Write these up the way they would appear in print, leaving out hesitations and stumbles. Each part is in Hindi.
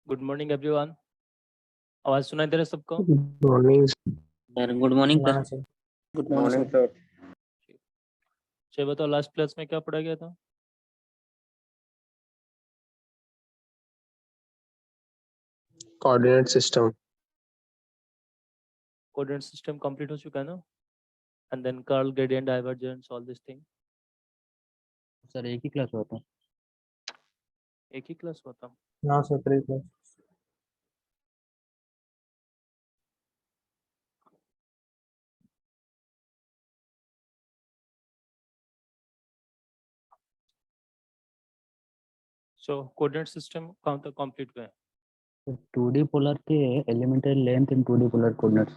Good morning everyone. आवाज सुनाई दे रहा है सबको? Morning sir good morning sir. Good morning sir. चलिए बताओ, लास्ट क्लास में क्या पढ़ा गया था? Coordinate system. Coordinate system complete हो चुका है ना? And then curl, gradient, divergence, all this thing. Sir एक ही क्लास हुआ था। एक ही क्लास हुआ था? ना सर, 3 क्लास। सो कोऑर्डिनेट सिस्टम कहाँ तक कंप्लीट हुआ है? 2D पोलर के elementary length in 2D polar coordinates.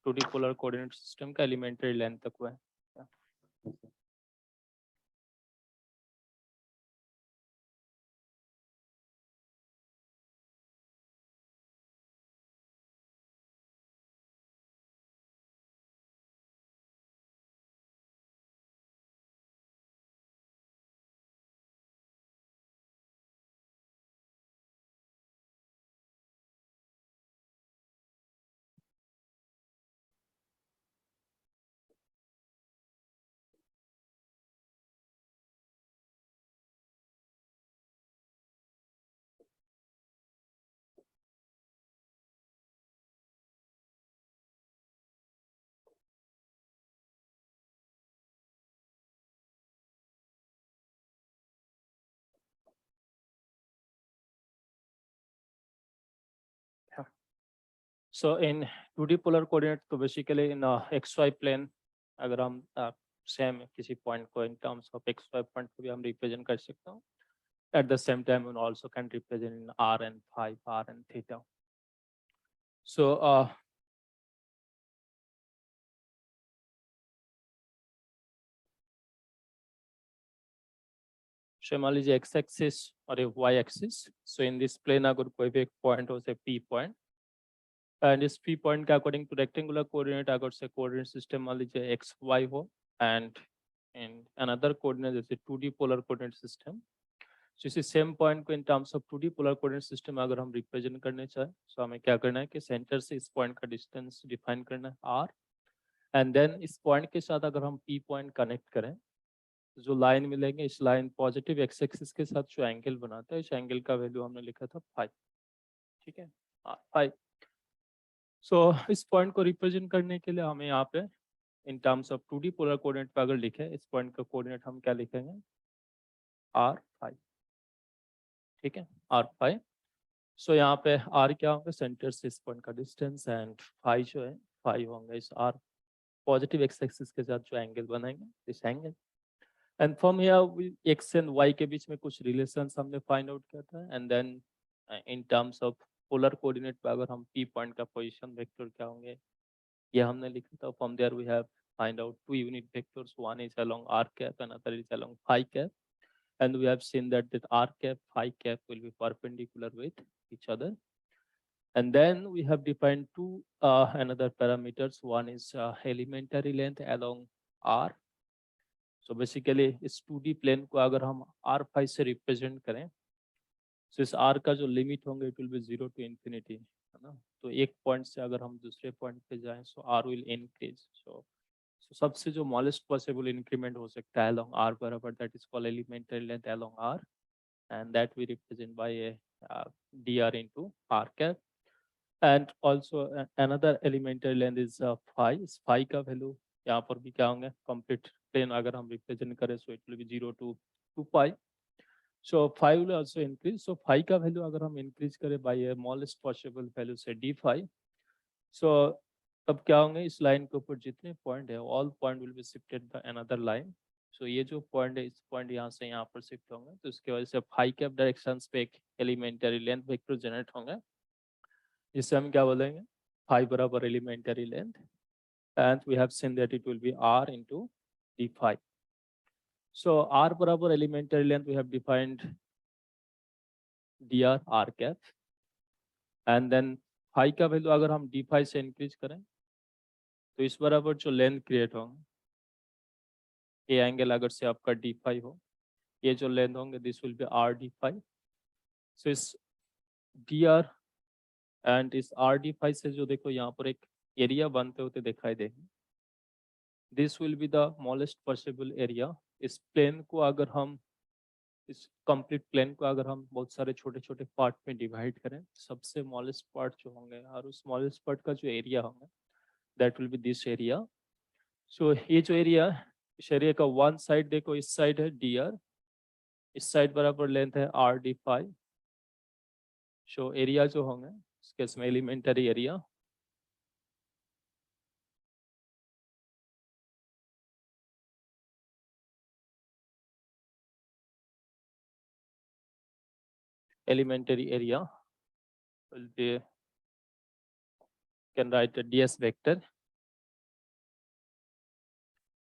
2D polar coordinate system का एलिमेंट्री लेंथ तक हुआ है। सो इन 2D पोलर कोऑर्डिनेट तो बेसिकली इन XY प्लेन, अगर हम सेम किसी पॉइंट को इन टर्म्स ऑफ XY पॉइंट को भी हम रिप्रेजेंट कर सकते हैं। At the same time, we also can represent in r and phi, r and theta. So मान लीजिए x एक्सिस और ये y axis. So in this plane अगर कोई भी एक पॉइंट हो, से p पॉइंट, एंड इस p पॉइंट के अकॉर्डिंग टू रेक्टेंगुलर कोऑर्डिनेट अगर से कोऑर्डिनेट सिस्टम मान लीजिए x y हो, एंड इन अनदर कोऑर्डिनेट जैसे 2D पोलर कोऑर्डिनेट सिस्टम। सो इसी सेम पॉइंट को इन terms of 2D polar coordinate system अगर हम रिप्रेजेंट करने चाहें, सो हमें क्या करना है कि सेंटर से इस पॉइंट का डिस्टेंस डिफाइन करना है r, एंड देन इस पॉइंट के साथ अगर हम p पॉइंट कनेक्ट करें, जो लाइन मिलेंगे, इस लाइन पॉजिटिव एक्स एक्सिस के साथ जो एंगल बनाता है, इस एंगल का वैल्यू हमने लिखा था 5। ठीक है, 5। सो इस पॉइंट को रिप्रेजेंट करने के लिए हमें यहाँ पे इन terms of 2D polar coordinate पे अगर लिखे, इस पॉइंट का कोऑर्डिनेट हम क्या लिखेंगे? r5। ठीक है, r5। सो यहाँ पे r क्या होगा? सेंटर से इस पॉइंट का डिस्टेंस, एंड फाइव जो है 5 होंगे इस r पॉजिटिव एक्स एक्सिस के साथ जो एंगल बनाएंगे, इस angle. And from here X and Y के बीच में कुछ रिलेशंस हमने फाइंड आउट किया था, and then in terms of polar coordinate पे अगर हम पी पॉइंट का पोजीशन वेक्टर क्या होंगे, ये हमने लिखा था। From there we have find out 2 unit vectors, one is along r cap and other is along phi cap, and we have seen that r cap phi cap will be perpendicular with each other. And then we have defined two another parameters. One is elementary length along r. So basically इस 2D प्लेन को अगर हम r5 से रिप्रेजेंट करें, तो इस r का जो लिमिट होंगे it will B 0 to infinity, है ना? तो एक पॉइंट से अगर हम दूसरे पॉइंट पे जाएं, सो r विल इंक्रीज। सो सबसे जो स्मॉलेस्ट पॉसिबल इंक्रीमेंट हो सकता है along r बराबर, that is called elementary length along r, and that we represent by a dr into r cap. And also another elementary length is phi। इस phi का वैल्यू यहाँ पर भी क्या होंगे? कंप्लीट प्लेन अगर हम रिप्रेजेंट करें, so it will B 0 to 2 pi. So phi will also increase. So phi का वैल्यू अगर हम इंक्रीज करें बाय ए स्मॉलेस्ट पॉसिबल वैल्यू से d phi, सो तब क्या होंगे? इस लाइन के ऊपर जितने पॉइंट है, all point will be shifted by another line. So ये जो पॉइंट है, इस पॉइंट यहाँ से यहाँ पर शिफ्ट होंगे, तो इसके वजह से phi कैप डायरेक्शन पे एक एलिमेंटरी लेंथ वेक्टर जनरेट होंगे, जिससे हम क्या बोलेंगे? phi बराबर elementary length, and we have seen that it will be r into d phi. So r बराबर elementary length we have defined dr r cap, and then phi का वैल्यू अगर हम d phi से इंक्रीज करें, तो इस बराबर जो लेंथ क्रिएट होंगे, ये एंगल अगर से आपका d phi हो, ये जो लेंथ होंगे this will be r d phi. सो इस dr एंड इस rd5 से जो देखो यहाँ पर एक एरिया बनते होते दिखाई देंगे, this will be the smallest possible area. इस प्लेन को अगर हम इस कंप्लीट प्लेन को अगर हम बहुत सारे छोटे छोटे पार्ट में डिवाइड करें, सबसे स्मॉलेस्ट पार्ट जो होंगे और उस स्मॉलेस्ट पार्ट का जो एरिया होगा that will be this area. So ये जो एरिया, इस एरिया का वन साइड देखो, इस साइड है dr, इस साइड बराबर लेंथ है rd5। सो एरिया जो होंगे इस केस में elementary area, elementary area will be, can write a ds vector.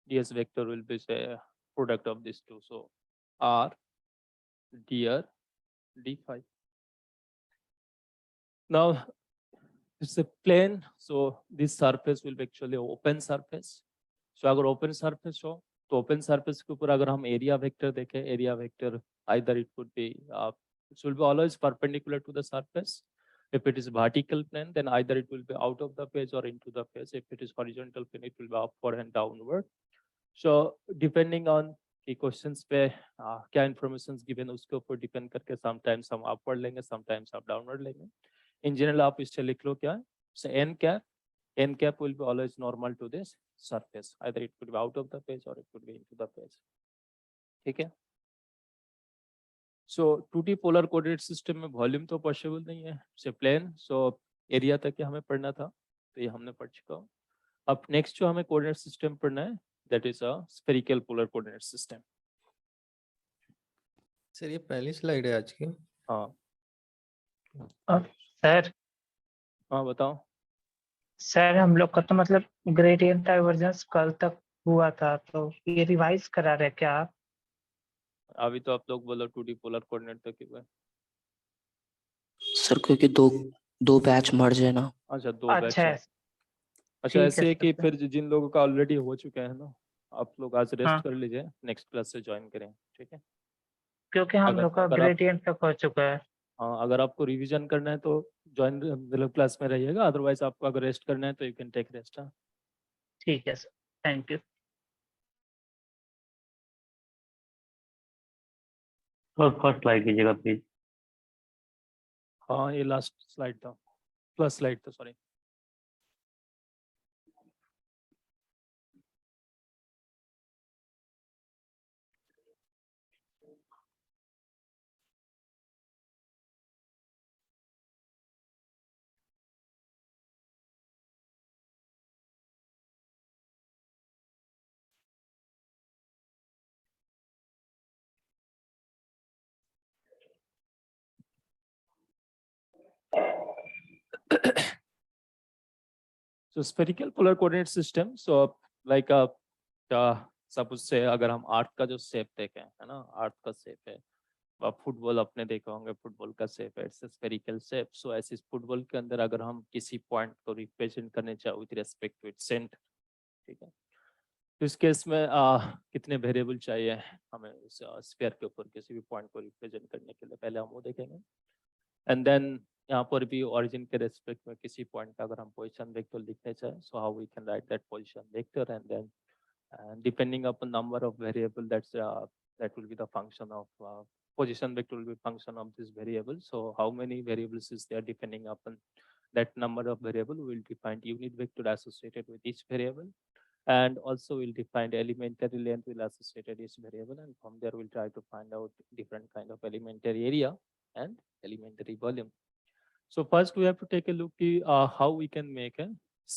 ds vector will be say product of these two, so r dr d5. Now it's a plane, so this surface will be actually open surface. So अगर open surface हो तो open surface के ऊपर अगर हम area vector देखें, area vector either it would be it will be always perpendicular to the surface. If it is vertical plane, then either it will be out of the page or into the page. If it is horizontal plane, it will be upward and downward. So depending on कि क्वेश्चंस पे क्या इन्फॉर्मेशन गिवन उसके ऊपर डिपेंड करके समटाइम्स हम अपवर्ड लेंगे, समटाइम्स आप डाउनवर्ड लेंगे। इन जनरल आप इससे लिख लो क्या है, so n cap will be always normal to this surface, either it could be out of the page or it could be into the page, ठीक है। so 2D polar coordinate system में वॉल्यूम तो पॉसिबल नहीं है, से प्लेन, सो एरिया तक ही हमें पढ़ना था, तो ये हमने पढ़ चुका हूँ। अब नेक्स्ट जो हमें कोऑर्डिनेट सिस्टम पढ़ना है that is a spherical polar coordinate system. Sir ये पहली स्लाइड है आज की। हाँ सर हाँ बताओ। सर हम लोग का तो मतलब ग्रेडियंट डाइवर्जेंस कल तक हुआ था, तो ये रिवाइज करा रहे क्या आप? अभी तो आप लोग बोलो 2D पोलर कोऑर्डिनेट तक ही हुआ है। सर क्योंकि दो बैच मर्ज है ना। अच्छा दो बैच अच्छा है। है, अच्छा ठीक है ऐसे है कि सर। फिर जिन लोगों का ऑलरेडी हो चुका है ना, आप लोग आज रेस्ट हाँ। कर लीजिए, नेक्स्ट क्लास से ज्वाइन करें, ठीक है। क्योंकि हम अगर लोग का अगर आप ग्रेडियंट तक हो चुका है। हाँ अगर आपको रिवीजन करना है तो ज्वाइन मतलब क्लास में रहिएगा, अदरवाइज आपको अगर रेस्ट करना है तो यू कैन टेक रेस्ट। हाँ ठीक है sir, thank you. First slide कीजिएगा प्लीज। हाँ ये लास्ट स्लाइड था, प्लस स्लाइड था, sorry. So spherical polar coordinate system, so like suppose से अगर हम अर्थ का जो शेप देखें है ना, अर्थ का शेप है, आप फुटबॉल अपने देखे होंगे, फुटबॉल का शेप है, इट्स स्फेरिकल शेप। सो ऐसे फुटबॉल के अंदर अगर हम किसी पॉइंट को रिप्रेजेंट करने चाहे with respect to its centre, ठीक है, तो इस केस में कितने वेरिएबल चाहिए हमें उस स्फीयर के ऊपर किसी भी पॉइंट को रिप्रेजेंट करने के लिए, पहले हम वो देखेंगे। एंड देन यहाँ पर भी ओरिजिन के रेस्पेक्ट में किसी पॉइंट का अगर हम पोजीशन वेक्टर लिखने चाहें, so how we can write that position vector, and then depending upon number of variable that will be the function of position vector will be function of this variable. So how many variables is there, depending upon that number of variable we will define unit vector associated with each variable, and also we'll define elementary length will associated each variable, and from there we'll try to find out different kind of elementary area and elementary volume. So first we have to take a look at how we can make a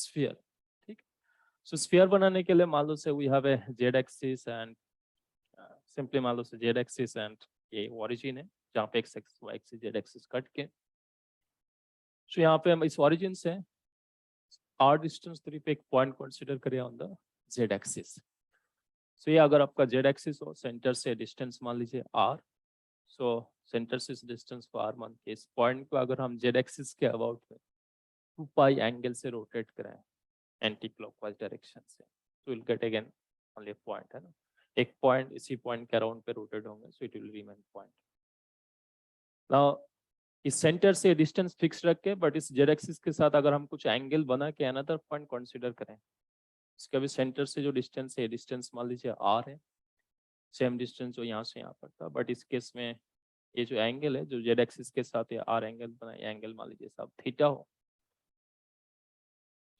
sphere. So sphere बनाने के लिए मान लो से we have a z axis and simply मान लो से z axis and ये origin है जहाँ पे x axis y axis z axis cut के, so यहाँ पे हम इस origin से r distance दूरी पे एक point consider करें on the z axis. So ये अगर आपका z axis हो, center से distance मान लीजिए r, so center से distance को r मान के इस point को अगर हम z axis के about में 2 pi angle से rotate करें एंटी क्लॉकवाइज डायरेक्शन से, तो will get again only point है ना, एक पॉइंट इसी पॉइंट के अराउंड पे रोटेट होंगे, so it will remain point. Now इस सेंटर से डिस्टेंस फिक्स रख के, बट इस जेड एक्सिस के साथ अगर हम कुछ एंगल बना के अनदर पॉइंट कंसीडर करें, इसका भी सेंटर से जो डिस्टेंस है, डिस्टेंस मान लीजिए आर है, सेम डिस्टेंस जो यहाँ से यहाँ पर था, बट इस केस में ये जो एंगल है जो जेड एक्सिस के साथ ये आर एंगल बना, ये एंगल मान लीजिए साहब थीटा हो.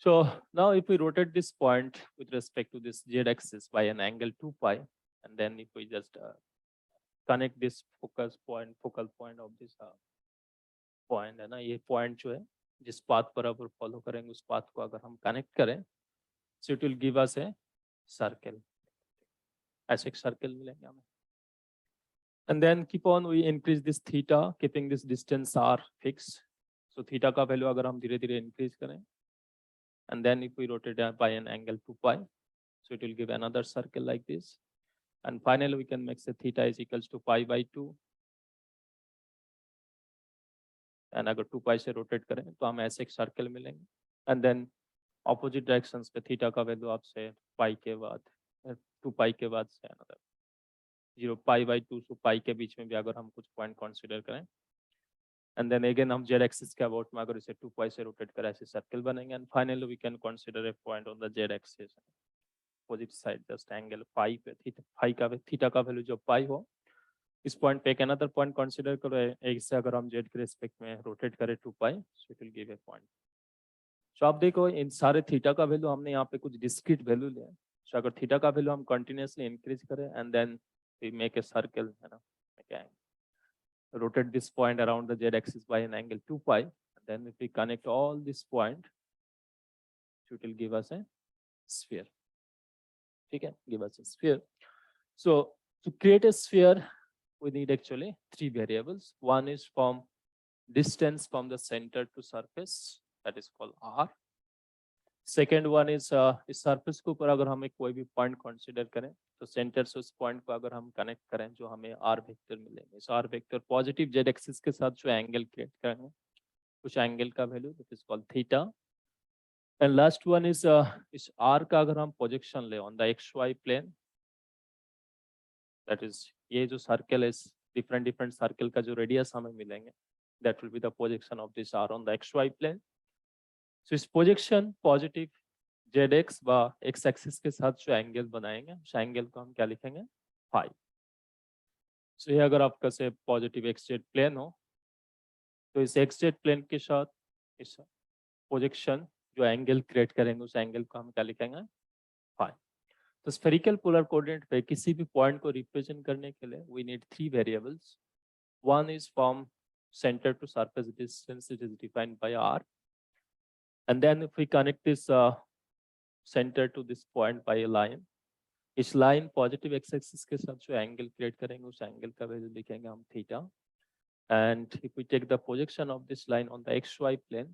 So now if we rotate this point with respect to this z axis by an angle 2 pi, and then if we just connect this focal point of this point है ना, ये point जो है जिस path पर अब follow करेंगे उस path को अगर हम connect करें, so it will give us a circle. ऐसे एक circle मिलेंगे हमें. And then keep on we increase this theta, keeping this distance r fixed. So theta का value अगर हम धीरे धीरे increase करें, and then if we rotate it by an angle 2 pi, so it will give another circle like this, and finally we can make say theta is equals to pi by 2, and अगर 2 pi से rotate करें तो हमें ऐसे एक circle मिलेंगे, and then opposite directions पे theta का value आपसे pi के बाद 2 pi के बाद से another 0 pi by 2 so pi के बीच में भी अगर हम कुछ point consider करें, and then again हम z axis के about में अगर इसे 2 pi से rotate करें ऐसे circle बनेंगे, and finally we can consider a point on the z axis opposite side just angle phi पे theta का value जो pi हो, इस point पे एक another point consider करो, एक से अगर हम z के respect में rotate करें 2 pi, so it will give a point. So आप देखो इन सारे theta का value हमने यहाँ पे कुछ discrete value लिया है. So अगर theta का value हम continuously increase करें and then we make a circle, है ना, okay, rotate this point around the z axis by an angle 2 pi, and then if we connect all this point, so it will give us a sphere. Okay, give us a sphere. So to create a sphere we need actually 3 variables. One is from distance from the center to surface, that is called r. Second one is इस surface के ऊपर अगर हमें कोई भी point consider करें तो center से उस point को अगर हम connect करें जो हमें r vector मिलेंगे. इस r vector positive z axis के साथ जो angle create करेंगे उस angle का value that is called theta. And last one is इस r का अगर हम projection ले on the xy plane, that is ये जो circle है different circle का जो radius हमें मिलेंगे, that will be the projection of this r on the xy plane. So इस projection positive zx व x axis के साथ जो एंगल बनाएंगे उस एंगल को हम क्या लिखेंगे, फाई. So ये अगर आपका से पॉजिटिव xz प्लेन हो तो इस xz प्लेन के साथ इस प्रोजेक्शन जो एंगल क्रिएट करेंगे उस एंगल को हम क्या लिखेंगे, फाई. तो स्फेरिकल पोलर कोऑर्डिनेट पे किसी भी पॉइंट को रिप्रेजेंट करने के लिए we need 3 variables. One is from centre to surface distance, it is defined by r, and then if we connect this center to this point by a line, इस line positive x axis के साथ जो एंगल क्रिएट करेंगे उस एंगल का वैल्यू लिखेंगे हम theta. And if we take the projection of this line on the xy plane,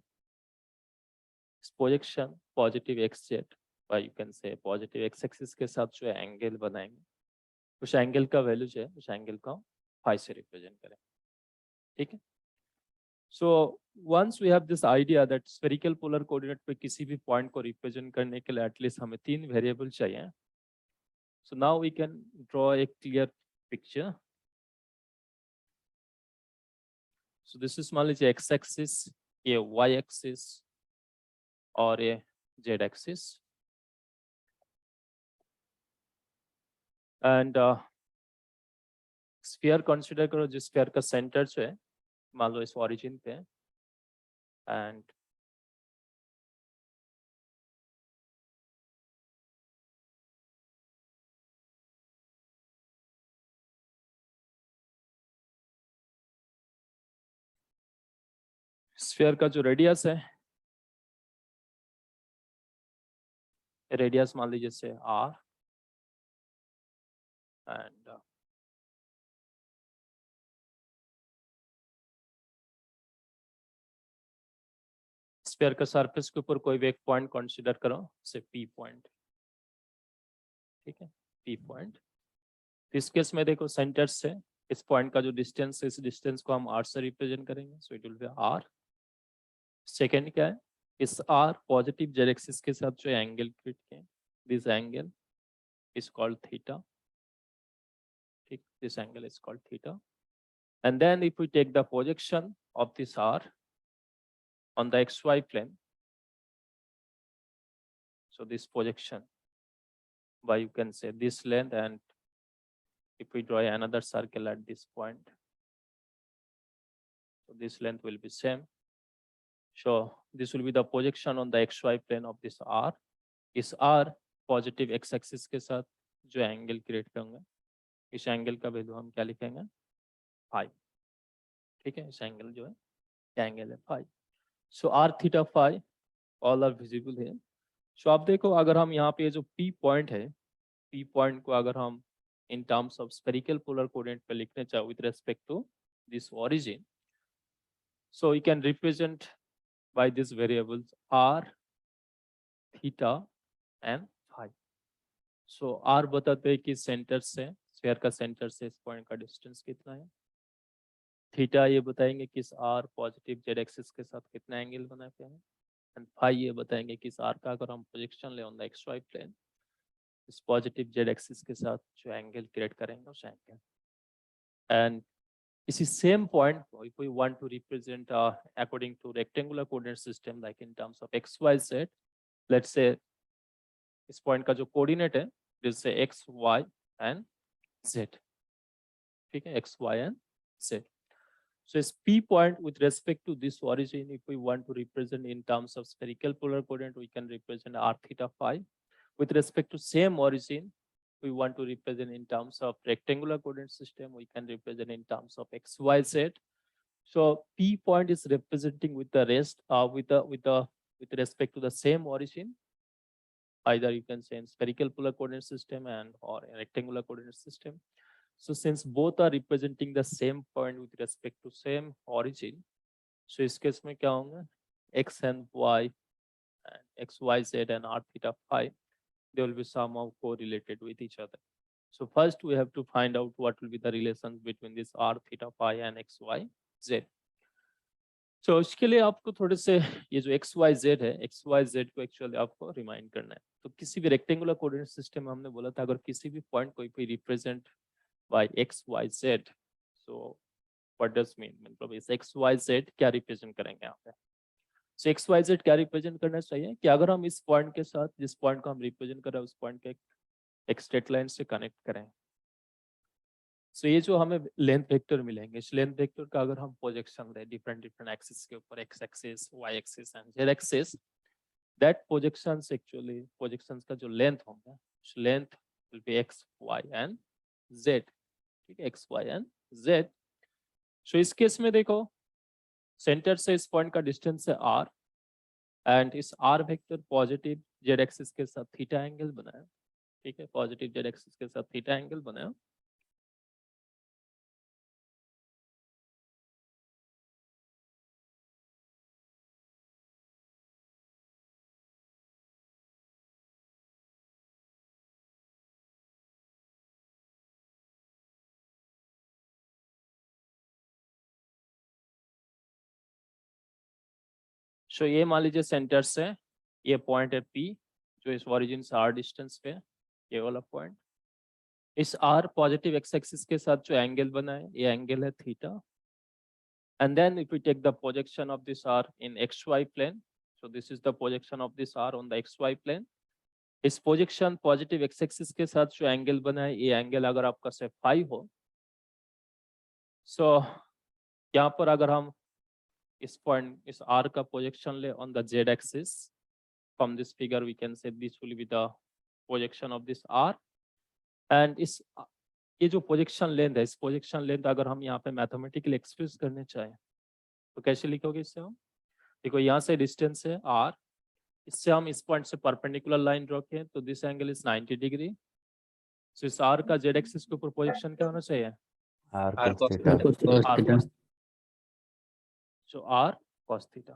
this projection positive xz, or you can say positive x axis के साथ जो एंगल बनाएंगे उस एंगल का वैल्यू जो है उस एंगल को फाई से रिप्रेजेंट करें. ठीक है. So once we have this idea that spherical polar coordinate पे किसी भी point को represent करने के लिए at least हमें 3 variable चाहिए. So now we can draw a clear picture. So this is मान लीजिए x axis, ये y axis और ये z axis. And sphere consider करो जिस sphere का center जो है मान लो इस origin पे, and स्फीयर का जो रेडियस है, रेडियस मान लीजिए से r, एंड स्फीयर का सरफेस के ऊपर कोई भी एक पॉइंट कंसीडर करो, से p पॉइंट. ठीक है, p पॉइंट. इस केस में देखो सेंटर से इस पॉइंट का जो डिस्टेंस है इस डिस्टेंस को हम r से रिप्रेजेंट करेंगे, so it will be r. Second क्या है, इस r पॉजिटिव z एक्सिस के साथ जो एंगल क्रिएट किए, this angle is called theta. ठीक, this angle is called theta. And then if we take the projection of this R on the XY plane. So this projection by, you can say, this length, and if we draw another circle at this point, so this length will be same. So this will be the projection on the XY plane of this R. इस R पॉजिटिव x एक्सिस के साथ जो एंगल क्रिएट करेंगे, इस एंगल का वैल्यू हम क्या लिखेंगे, फाई. ठीक है, इस एंगल जो है क्या एंगल है, phi. So R theta phi all are visible है. सो आप देखो, अगर हम यहाँ पे जो P पॉइंट है, P पॉइंट को अगर हम in terms of spherical polar coordinate पे लिखने चाहे with respect to this origin, so you can represent by these variables R, theta and phi. So R बताते हैं कि सेंटर से, स्फीयर का सेंटर से इस पॉइंट का डिस्टेंस कितना है. थीटा ये बताएंगे कि इस R पॉजिटिव जेड एक्सिस के साथ कितना एंगल बनाते हैं. एंड फाई ये बताएंगे कि इस R का अगर हम प्रोजेक्शन ले ऑन द XY प्लेन, इस पॉजिटिव जेड एक्सिस के साथ जो एंगल क्रिएट करेंगे उस एंगल. एंड इसी सेम पॉइंट को if we want to represent according to rectangular coordinate system like in terms of x, y, z, let's say इस पॉइंट का जो कोऑर्डिनेट है, this say x, y and z. ठीक है, x, y and z. So this P point with respect to this origin, if we want to represent in terms of spherical polar coordinate, we can represent R theta phi. With respect to same origin, we want to represent in terms of rectangular coordinate system, we can represent in terms of x, y, z. So P point is representing with the rest with respect to the same origin. Either you can say in spherical polar coordinate system and or a rectangular coordinate system. So since both are representing the same point with respect to same origin, so इस केस में क्या होंगे, x and y and x, y, z and R theta phi, they will be somehow correlated with each other. So first we have to find out what will be the relations between this R theta phi and x, y, z. So इसके लिए आपको थोड़े से ये जो x, y, z है, x, y, z को एक्चुअली आपको रिमाइंड करना है. तो किसी भी रेक्टेंगुलर कोऑर्डिनेट सिस्टम में हमने बोला था, अगर किसी भी पॉइंट को भी represent by x, y, z, so what does mean, मतलब इस x, y, z क्या रिप्रेजेंट करेंगे यहाँ पे. So x, y, z क्या रिप्रेजेंट करना चाहिए कि अगर हम इस पॉइंट के साथ, जिस पॉइंट को हम रिप्रेजेंट कर रहे हैं, उस पॉइंट के एक स्ट्रेट लाइन से कनेक्ट करें. So ये जो हमें लेंथ वेक्टर मिलेंगे, इस लेंथ वेक्टर का अगर हम प्रोजेक्शन दें डिफरेंट एक्सिस के ऊपर, x axis, y axis and z axis, that projections actually projections का जो लेंथ होगा, उस length will B x, y and z. ठीक है, x, y एंड z. सो इस केस में देखो, सेंटर से इस पॉइंट का डिस्टेंस है r एंड इस r vector positive z axis के साथ थीटा एंगल बनाया. ठीक है, पॉजिटिव z एक्सिस के साथ थीटा एंगल बनाया. सो ये मान लीजिए सेंटर से ये पॉइंट है P, जो इस ओरिजिन से R डिस्टेंस पे, ये वाला पॉइंट. इस R पॉजिटिव x एक्सिस के साथ जो एंगल बना है, ये एंगल है theta. And then if we take the projection of this R in XY plane, so this is the projection of this R on the XY plane. इस प्रोजेक्शन पॉजिटिव x एक्सिस के साथ जो एंगल बना है, ये एंगल अगर आपका से फाई हो, सो यहाँ पर अगर हम इस पॉइंट, इस R का प्रोजेक्शन ले on the Z axis, from this figure we can say this will be the projection of this R. And इस ये जो प्रोजेक्शन लेंथ है, इस प्रोजेक्शन लेंथ अगर हम यहाँ पे मैथमेटिकली एक्सप्रेस करने चाहें तो कैसे लिखोगे इससे हम. देखो यहाँ से डिस्टेंस है R, इससे हम इस पॉइंट से परपेंडिकुलर लाइन ड्रॉ किए तो दिस एंगल इज 90 डिग्री. सो इस R का Z एक्सिस के ऊपर प्रोजेक्शन क्या होना चाहिए, R R cos cos theta. theta. R cos. So R cos theta.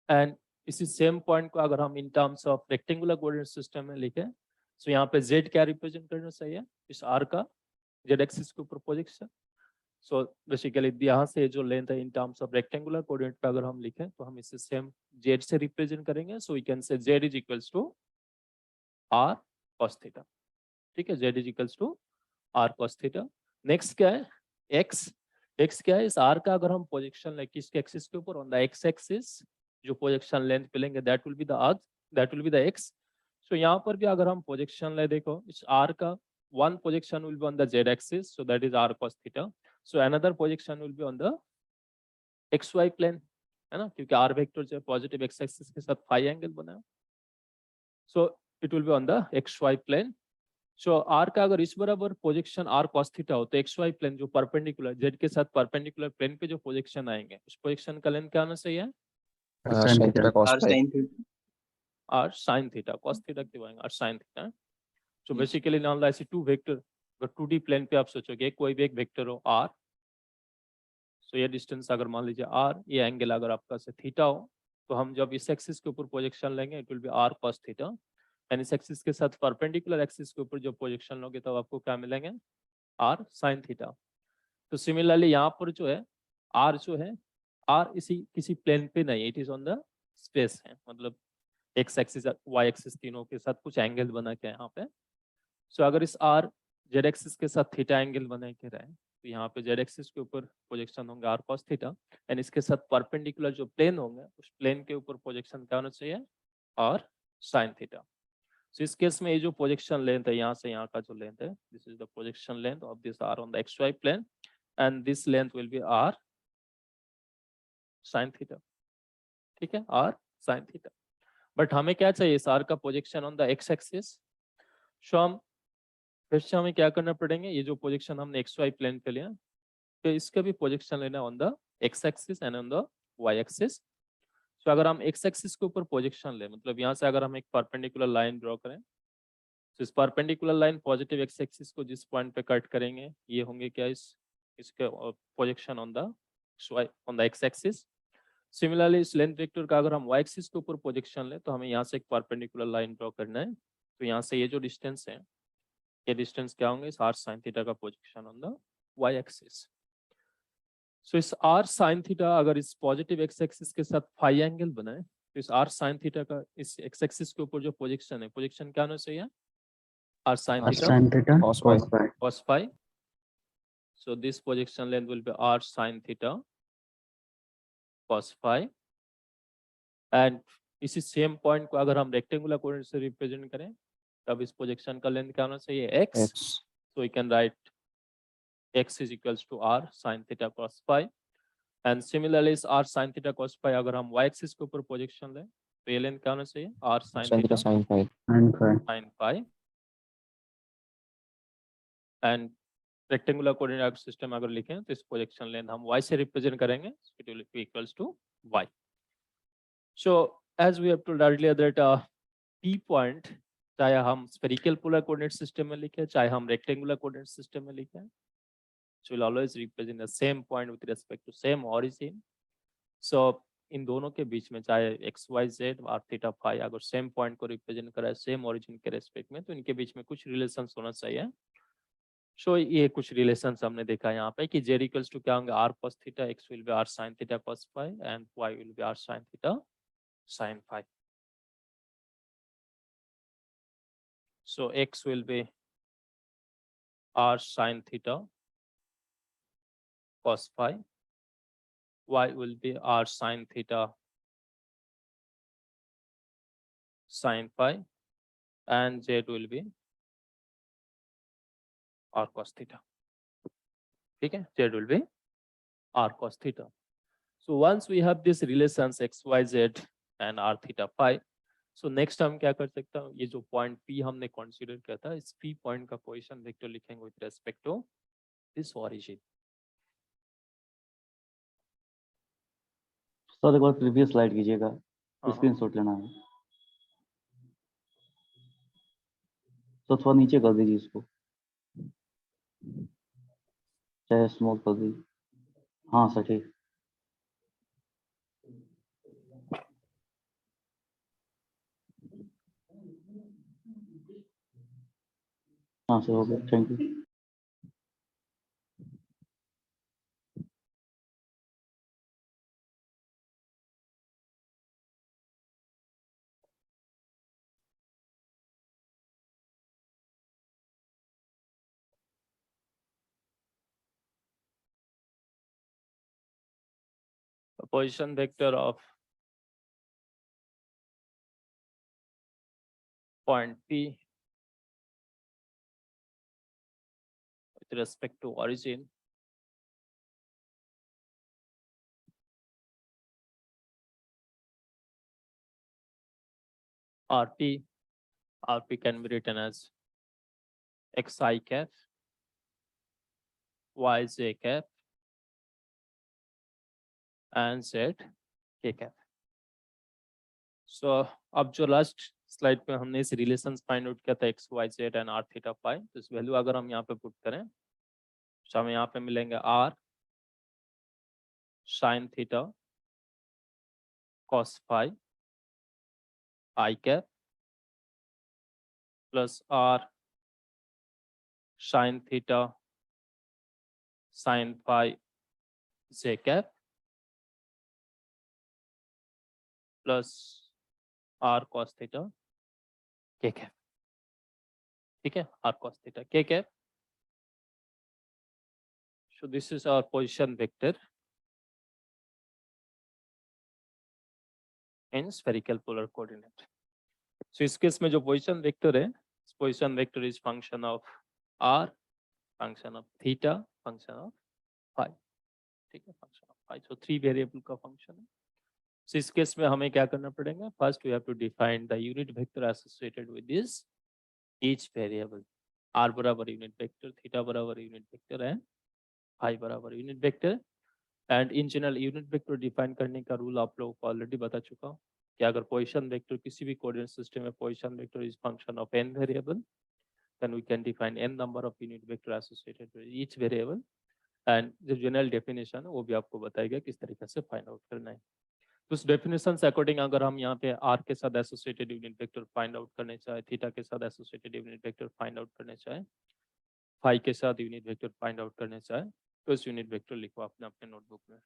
And इसी सेम पॉइंट को अगर हम in terms of rectangular coordinate system में लिखें, सो यहाँ पे Z क्या रिप्रेजेंट करना चाहिए, इस R का Z एक्सिस के ऊपर प्रोजेक्शन. सो बेसिकली यहाँ से जो लेंथ है इन टर्म्स ऑफ रेक्टेंगुलर कोऑर्डिनेट पे अगर हम लिखें तो हम इसे सेम Z से रिप्रेजेंट करेंगे. So we can say Z is equals to R cos theta. ठीक है, Z is equals to R cos theta. Next क्या है, X. एक्स क्या है, इस आर का अगर हम प्रोजेक्शन ले किसके एक्सिस के ऊपर, ऑन द एक्स एक्सिस जो प्रोजेक्शन लेंथ पे लेंगे that will be the r, that will be the x. So यहाँ पर भी अगर हम प्रोजेक्शन ले, देखो इस आर का one projection will be on the z axis, so that is r cos theta. So another projection will be on the xy plane, है ना, क्योंकि r वेक्टर जो है पॉजिटिव x एक्सिस के साथ फाई एंगल बना है, so it will be on the xy plane. So r का अगर इस बराबर प्रोजेक्शन r cos theta हो तो xy प्लेन जो परपेंडिकुलर z के साथ परपेंडिकुलर प्लेन पे जो प्रोजेक्शन आएंगे उस प्रोजेक्शन का लेंथ क्या आना चाहिए, sin sin theta. theta cos R phi. sin theta. r sin theta, cos theta क्यों आएंगे, r sin theta। So Yes. basically now ऐसे टू वेक्टर, अगर 2D प्लेन पे आप सोचोगे कोई भी एक वेक्टर हो r, so ये डिस्टेंस अगर मान लीजिए r, ये एंगल अगर आपका से थीटा हो, तो हम जब इस एक्सिस के ऊपर प्रोजेक्शन लेंगे it will be r cos theta, and इस एक्सिस के साथ परपेंडिकुलर एक्सिस के ऊपर जो प्रोजेक्शन लोगे तब आपको क्या मिलेंगे, r sin थीटा। तो सिमिलरली यहाँ पर जो है r जो है, r इसी किसी प्लेन पे नहीं, it is on the space है, मतलब x एक्सिस y एक्सिस तीनों के साथ कुछ एंगल बना के यहाँ पे। सो अगर इस r z एक्सिस के साथ थीटा एंगल बना के रहे तो यहाँ पे z एक्सिस के ऊपर प्रोजेक्शन होंगे r cos थीटा, एंड इसके साथ परपेंडिकुलर जो प्लेन होंगे उस प्लेन के ऊपर प्रोजेक्शन क्या होना चाहिए, r sin थीटा। सो इस केस में ये जो प्रोजेक्शन लेंथ है यहाँ से यहाँ का जो लेंथ है, this is the projection length of this r on the xy plane, and this length will be r sin theta, ठीक है, r sin थीटा। बट हमें क्या चाहिए, इस r का projection on the x axis. So हम फिर से हमें क्या करना पड़ेंगे, ये जो प्रोजेक्शन हमने एक्स वाई प्लेन पे लिया तो इसका भी प्रोजेक्शन लेना on the x axis and on the Y axis. तो अगर हम एक्स एक्सिस के ऊपर प्रोजेक्शन ले, मतलब यहाँ से अगर हम एक परपेंडिकुलर लाइन ड्रॉ करें तो इस perpendicular line positive x axis को जिस पॉइंट पे कट करेंगे ये होंगे क्या, इसके projection on the x axis. Similarly इस लेंथ वेक्टर का अगर हम वाई एक्सिस के ऊपर प्रोजेक्शन ले तो हमें यहाँ से एक परपेंडिकुलर लाइन ड्रॉ करना है, तो यहाँ से ये जो डिस्टेंस है, ये डिस्टेंस क्या होंगे, इस r sin थीटा का projection on the y axis. So इस r sin थीटा अगर इस पॉजिटिव x एक्सिस के साथ फाई एंगल बनाए तो इस r sin थीटा का इस x एक्सिस के ऊपर जो प्रोजेक्शन है, प्रोजेक्शन क्या होना चाहिए, r sin R theta sin theta cos cos phi. phi. cos phi। So this projection length will be r sin theta cos phi, and इसी सेम पॉइंट को अगर हम रेक्टेंगुलर कोऑर्डिनेट से रिप्रेजेंट करें तब इस प्रोजेक्शन का लेंथ क्या होना चाहिए, x। X. So we can write x is equals to r sin theta cos phi, and similarly इस r sin theta cos phi अगर हम y एक्सिस के ऊपर प्रोजेक्शन लें तो ये लेंथ क्या होना चाहिए, r sin Sin theta theta sin phi. Sin phi. sin phi, and rectangular coordinate system अगर लिखें तो इस प्रोजेक्शन लेंथ हम y से रिप्रेजेंट करेंगे, it will be equals to y। So as we have told earlier that p point चाहे हम स्फेरिकल पोलर कोऑर्डिनेट सिस्टम में लिखें चाहे हम रेक्टेंगुलर कोऑर्डिनेट सिस्टम में लिखें, so will always represent the same point with respect to same origin. So इन दोनों के बीच में चाहे एक्स वाई जेड और थीटा फाई अगर सेम पॉइंट को रिप्रेजेंट करा है सेम ओरिजिन के रेस्पेक्ट में तो इनके बीच में कुछ रिलेशन होना चाहिए। सो ये कुछ रिलेशन हमने देखा यहाँ पे कि जेड इक्वल्स टू क्या होंगे, R cos theta, X will be R sine theta cos phi and Y will be R sine theta sine phi. So X will be R sine theta cos phi, y will be r sin theta sin phi, and z will be r cos theta, ठीक है, z will be r cos theta. So once we have these relations x y z and r theta phi, so next हम क्या कर सकते हैं, ये जो पॉइंट p हमने कंसीडर किया था इस p पॉइंट का पोजीशन वेक्टर लिखेंगे with respect to this origin. Sir एक बार प्रीवियस स्लाइड कीजिएगा, हाँ, स्क्रीनशॉट लेना है। तो थोड़ा नीचे कर दीजिए इसको, चाहे स्मॉल कर दीजिए। हाँ सर ठीक। हाँ सर हो गया, thank you. position vector of point P with respect to origin RP can be written as xi cap, yj cap and z k cap. So अब जो लास्ट स्लाइड पे हमने इस रिलेशन फाइंड आउट किया था X Y Z and R theta phi, तो इस वैल्यू अगर हम यहाँ पे पुट करें तो हमें यहाँ पे मिलेंगे R sine theta cos phi I cap plus R sine theta sine phi J cap plus R cos theta के कैप. ठीक है, आर कॉस थीटा के cap. So this is our position vector in spherical polar coordinate. So इस केस में जो पोजिशन वेक्टर है, position vector is function of r, function of theta, function of phi. ठीक है, function of phi. So 3 variable का फंक्शन है. So इस केस में हमें क्या करना पड़ेगा? First we have to define the unit vector associated with this each variable. r बराबर यूनिट वेक्टर, थीटा बराबर यूनिट वेक्टर एंड फाई बराबर unit vector. And in general unit vector define करने का रूल आप लोगों को ऑलरेडी बता चुका हूँ कि अगर पोजीशन वेक्टर किसी भी कोऑर्डिनेट सिस्टम में position vector is function of n variable, then we can define n number of unit vector associated with each variable. And जो जनरल डेफिनेशन है वो भी आपको बताएगा किस तरीके से फाइंड आउट करना है. तो उस डेफिनेशन से अकॉर्डिंग अगर हम यहाँ पे r के साथ associated unit vector find out करने चाहे, थीटा के साथ associated unit vector find out करने चाहे, फाई के साथ यूनिट वेक्टर फाइंड आउट करने चाहे, तो इस यूनिट वेक्टर लिखो आपने अपने नोटबुक में.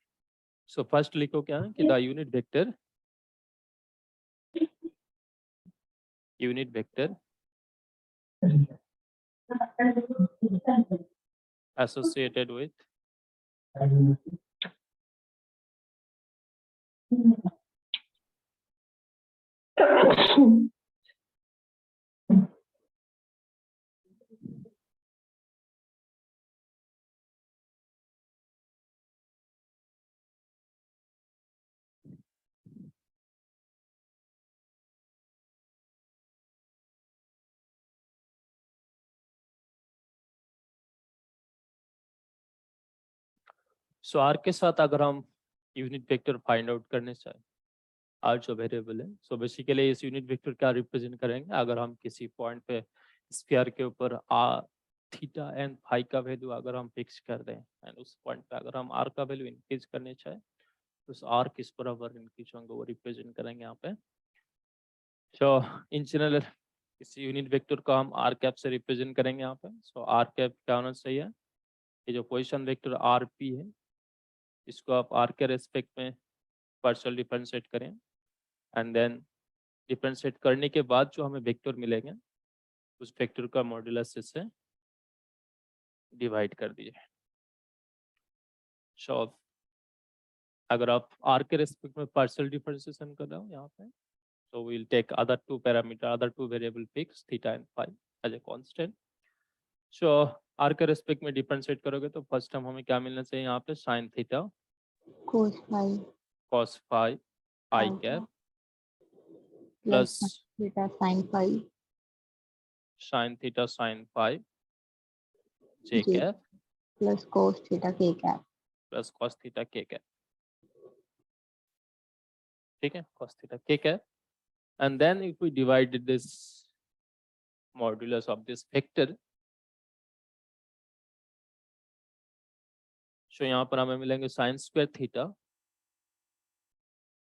सो फर्स्ट लिखो क्या है कि the unit vector associated with so R के साथ अगर हम यूनिट वेक्टर फाइंड आउट करने चाहें, आर जो वेरिएबल है, सो बेसिकली इस यूनिट वेक्टर क्या रिप्रेजेंट करेंगे? अगर हम किसी पॉइंट पे स्फीयर के ऊपर आर थीटा एंड फाई का वैल्यू अगर हम फिक्स कर दें एंड उस पॉइंट पे अगर हम आर का वैल्यू इंक्रीज करने चाहें तो उस आर किस बराबर इंक्रीज होंगे वो रिप्रेजेंट करेंगे यहाँ पे. सो इन जनरल इस यूनिट वेक्टर को हम आर कैप से रिप्रेजेंट करेंगे यहाँ पे. सो आर कैप क्या होना चाहिए? ये जो पोजिशन वेक्टर आर पी है इसको आप आर के रेस्पेक्ट में पार्शियल डिफरेंशिएट करें एंड देन डिफरेंशिएट करने के बाद जो हमें वेक्टर मिलेंगे उस वेक्टर का मॉड्यूलस से डिवाइड कर दीजिए. सो अगर आप आर के रेस्पेक्ट में पार्शियल डिफरेंशिएशन कर रहे हो यहाँ पे, so we'll take other two parameter, other two variable fix theta and phi as a constant. So r के रेस्पेक्ट में डिफरेंशिएट करोगे तो फर्स्ट टर्म हमें क्या मिलना चाहिए यहाँ पे? sin theta cos phi I cap plus theta sine phi sin theta sin phi j cap plus cos theta के cap. Plus cos theta k cap. ठीक है, cos theta k cap. And then if we divide this modulus of this vector, so यहाँ पर हमें मिलेंगे sin square theta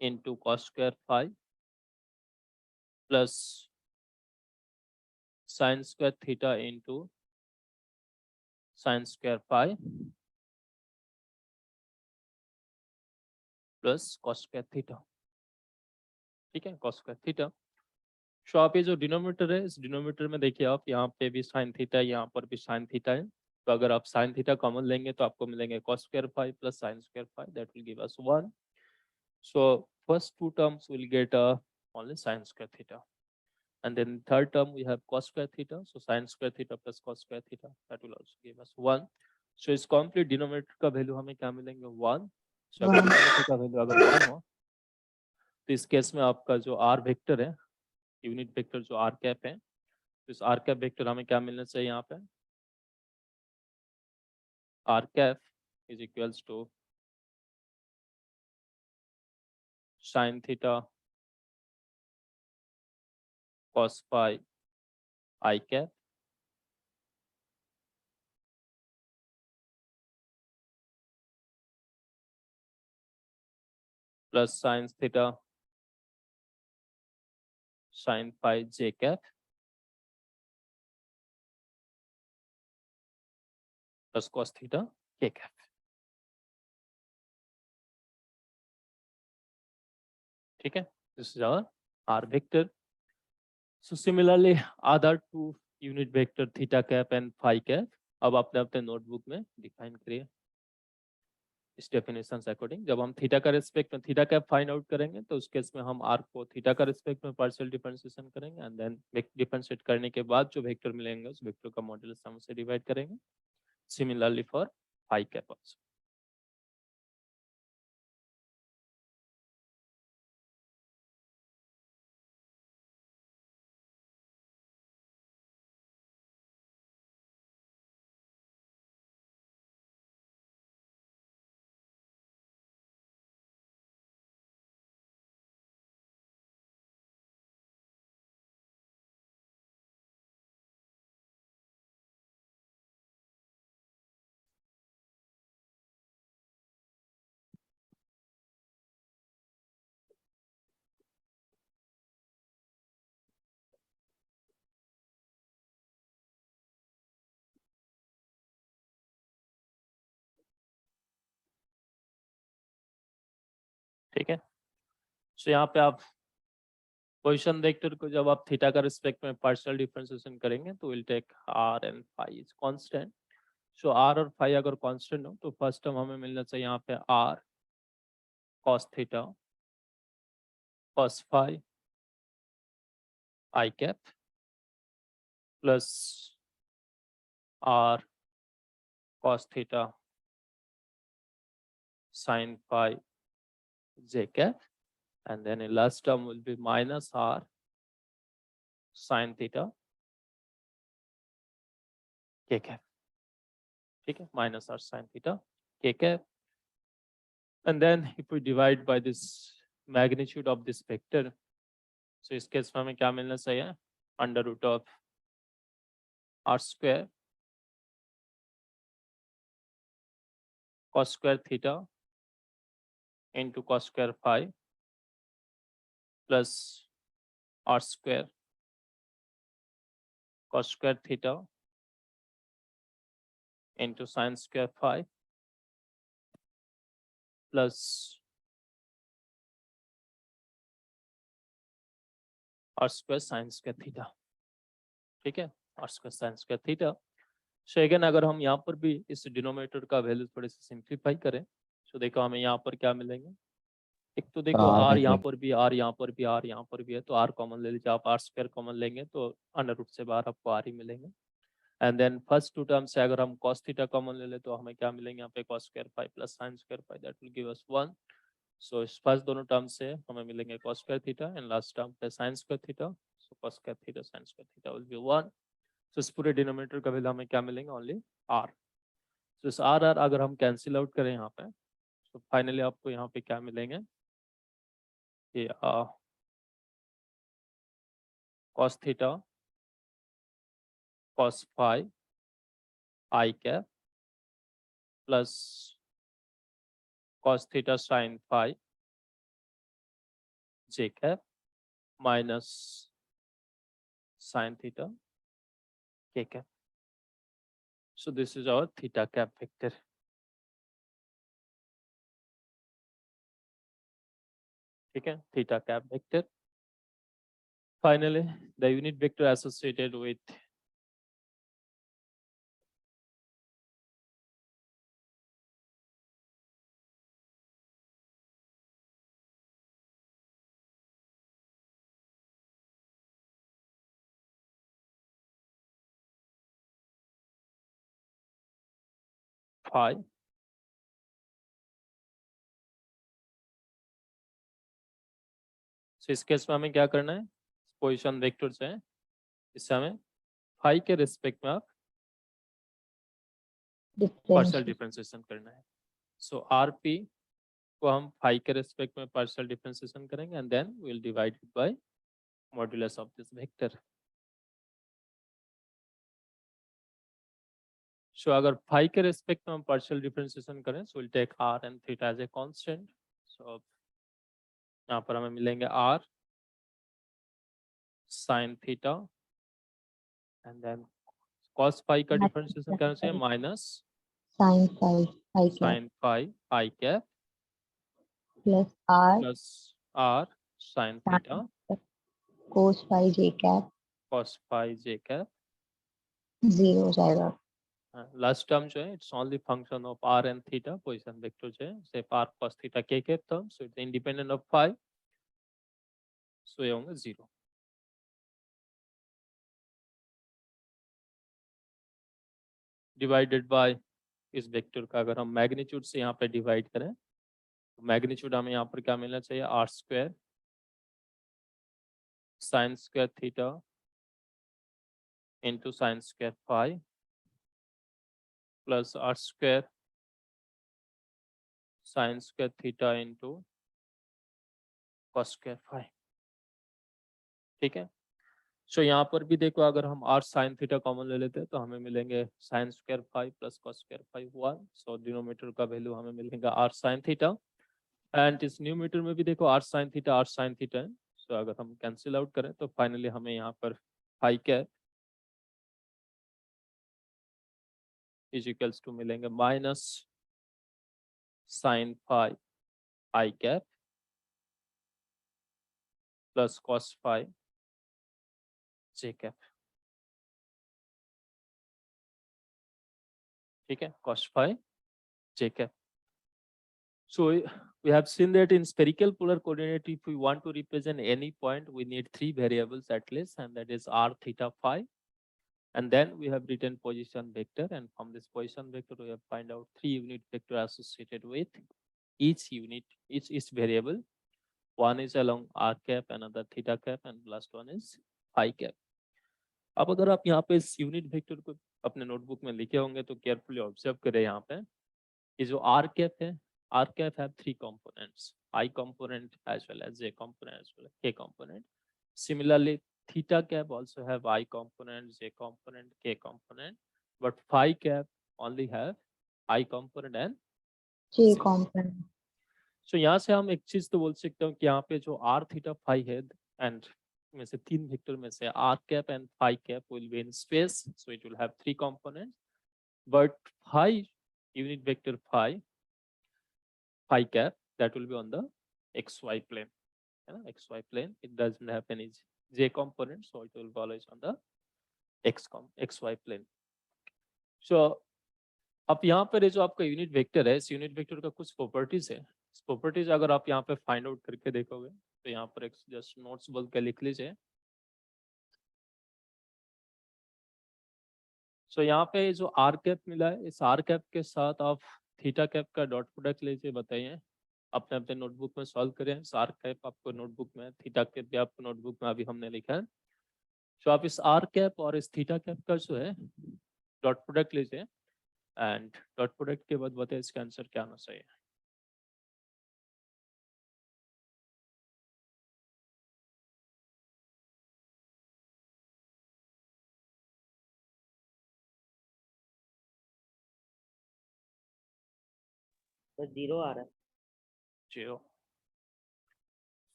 into cos square phi plus sin square theta into sin square phi plus cos square theta. ठीक है, cos square theta. सो आप ये जो डिनोमिनेटर है इस डिनोमिनेटर में देखिए आप यहाँ पे भी sin थीटा है, यहाँ पर भी sin थीटा है. तो अगर आप sin थीटा कॉमन लेंगे तो आपको मिलेंगे cos square phi plus sin square phi, that will give us 1. So first two terms will get only sin square theta. And then third term we have cos square theta. So sin square theta plus cos square theta, that will also give us 1. So इस complete denominator का value हमें क्या मिलेंगे 1. So अगर denominator का value अगर 1 हो तो इस केस में आपका जो r वेक्टर है, यूनिट वेक्टर जो r कैप है, तो इस r कैप वेक्टर हमें क्या मिलना चाहिए यहाँ पे, r cap is equals to sin theta cos phi I cap plus sin theta sin phi j cap plus cos theta k cap. ठीक है, this is our r vector. So similarly other two unit vector theta cap and phi cap अब आपने अपने नोटबुक में डिफाइन करिए इस डेफिनेशन से अकॉर्डिंग. जब हम थीटा का रिस्पेक्ट में थीटा कैप फाइंड आउट करेंगे तो उस केस में हम आर को थीटा का रिस्पेक्ट में पार्शियल डिफरेंशिएशन करेंगे एंड देन डिफरेंशिएट करने के बाद जो वेक्टर मिलेंगे उस वेक्टर का मॉड्यूलस हम से डिवाइड करेंगे. Similarly for phi cap also. ठीक है, सो यहाँ पे आप पोजीशन वेक्टर को जब आप थीटा का रिस्पेक्ट में पार्शियल डिफरेंशिएशन करेंगे तो will take R and phi is constant. So R और फाई अगर कांस्टेंट हो तो फर्स्ट टर्म हमें मिलना चाहिए यहाँ पे आर cos थीटा cos phi I cap plus r cos theta sin phi j cap, and then the last term will be minus r sin theta k cap. ठीक है, minus r sin theta k cap, and then if we divide by this magnitude of this vector, so इस केस में हमें क्या मिलना चाहिए, under root of r square cos square theta into cos square phi plus r square cos square theta into sin square phi plus r square sin square theta. ठीक है, r square sin square theta. So again अगर हम यहाँ पर भी इस डिनोमिनेटर का वैल्यू थोड़े से सिंप्लीफाई करें तो देखो हमें यहाँ पर क्या मिलेंगे, एक तो देखो r यहाँ पर भी r यहाँ पर भी r यहाँ पर भी है तो r कॉमन ले लीजिए आप, r स्क्वायर कॉमन लेंगे तो अंडर रूट से बाहर आपको r ही मिलेंगे. And then first two term से अगर हम cos थीटा कॉमन ले ले तो हमें क्या मिलेंगे यहाँ पे cos square phi plus sin square phi, that will give us 1. So इस फर्स्ट दोनों टर्म से हमें मिलेंगे cos square theta and last term पे sin square theta. So cos square theta sin square theta will be 1. So इस पूरे डिनोमिनेटर का वैल्यू हमें क्या मिलेंगे, ओनली r. तो इस r अगर हम कैंसिल आउट करें यहाँ पे तो फाइनली आपको यहाँ पे क्या मिलेंगे, ये cos थीटा cos phi I cap plus cos theta sin phi j cap minus sin theta k cap. So this is our theta cap vector. ठीक है, theta cap vector. Finally, the unit vector associated with phi so इस केस में हमें क्या करना है, पोजीशन वेक्टर से इससे हमें phi के रिस्पेक्ट में आप पार्शियल डिफरेंशियल डिफरेंशिएशन करना है। सो आरपी को हम phi के रिस्पेक्ट में पार्शियल डिफरेंशिएशन करेंगे and then we will divide it by modulus of this vector. So अगर phi के रिस्पेक्ट में हम पार्शियल डिफरेंशिएशन करें so will take r and theta as a constant. So यहाँ पर हमें मिलेंगे r sin theta and then cos phi का डिफरेंशिएशन करने से minus sine five i cap sin phi i cap plus r plus r sin theta cos five J cap cos phi j cap. 0 हो जाएगा। लास्ट टर्म जो है it's only function of r and theta, position vector जो है सिर्फ r cos थीटा k के term, so it's independent of phi, सो ये होंगे 0। डिवाइडेड बाय इस वेक्टर का अगर हम मैग्नीट्यूड से यहाँ पे डिवाइड करें तो मैग्नीट्यूड हमें यहाँ पर क्या मिलना चाहिए, r square sine square theta into sine square phi plus r square sine square theta into cos square phi। ठीक है, सो यहाँ पर भी देखो अगर हम r साइन थीटा कॉमन ले लेते हैं तो हमें मिलेंगे sine square phi plus cos square phi 1, सो डिनोमिनेटर का वैल्यू हमें मिलेगा r साइन थीटा एंड इस न्यूमरेटर में भी देखो r साइन थीटा है। सो अगर हम कैंसिल आउट करें तो फाइनली हमें यहाँ पर phi cap is equals to मिलेंगे minus sine phi i cap plus cos phi j cap. ठीक है, cos phi j cap. So we have seen that in spherical polar coordinate, if we want to represent any point, we need 3 variables at least, and that is r, theta, phi. And then we have written position vector, and from this position vector, we have find out 3 unit vector associated with each unit, each variable. One is along r cap, another theta cap, and last one is phi cap. अब अगर आप यहाँ पे इस यूनिट वेक्टर को अपने नोटबुक में लिखे होंगे तो केयरफुली ऑब्जर्व करें। यहाँ पे ये जो r cap है, r cap have 3 components, I component as well as j component as well as k component. Similarly, theta cap also have I component, j component, k component, but phi cap only have I component and J j. Component So यहाँ से हम एक चीज तो बोल सकते हैं कि यहाँ पे जो r theta phi है एंड में से 3 वेक्टर में से r cap and phi cap will be in space, so it will have 3 components, but phi unit vector phi cap that will be on the xy plane, xy plane. It doesn't have any j component, so it will be always on the xy plane. So अब यहाँ पर जो आपका यूनिट वेक्टर है, इस यूनिट वेक्टर का कुछ प्रॉपर्टीज है। प्रॉपर्टीज अगर आप यहाँ पे फाइंड आउट करके देखोगे तो यहाँ पर एक जस्ट नोट्स बोल के लिख लीजिए। सो यहाँ पे जो आर कैप मिला है, इस आर कैप के साथ आप थीटा कैप का डॉट प्रोडक्ट लीजिए, बताइए अपने अपने नोटबुक में सॉल्व करें। इस आर कैप आपको नोटबुक में, थीटा कैप भी आपको नोटबुक में अभी हमने लिखा है। तो आप इस आर कैप और इस थीटा कैप का जो है डॉट प्रोडक्ट लीजिए एंड डॉट प्रोडक्ट के बाद बताइए इसका आंसर क्या आना चाहिए। तो 0 आ रहा है। 0।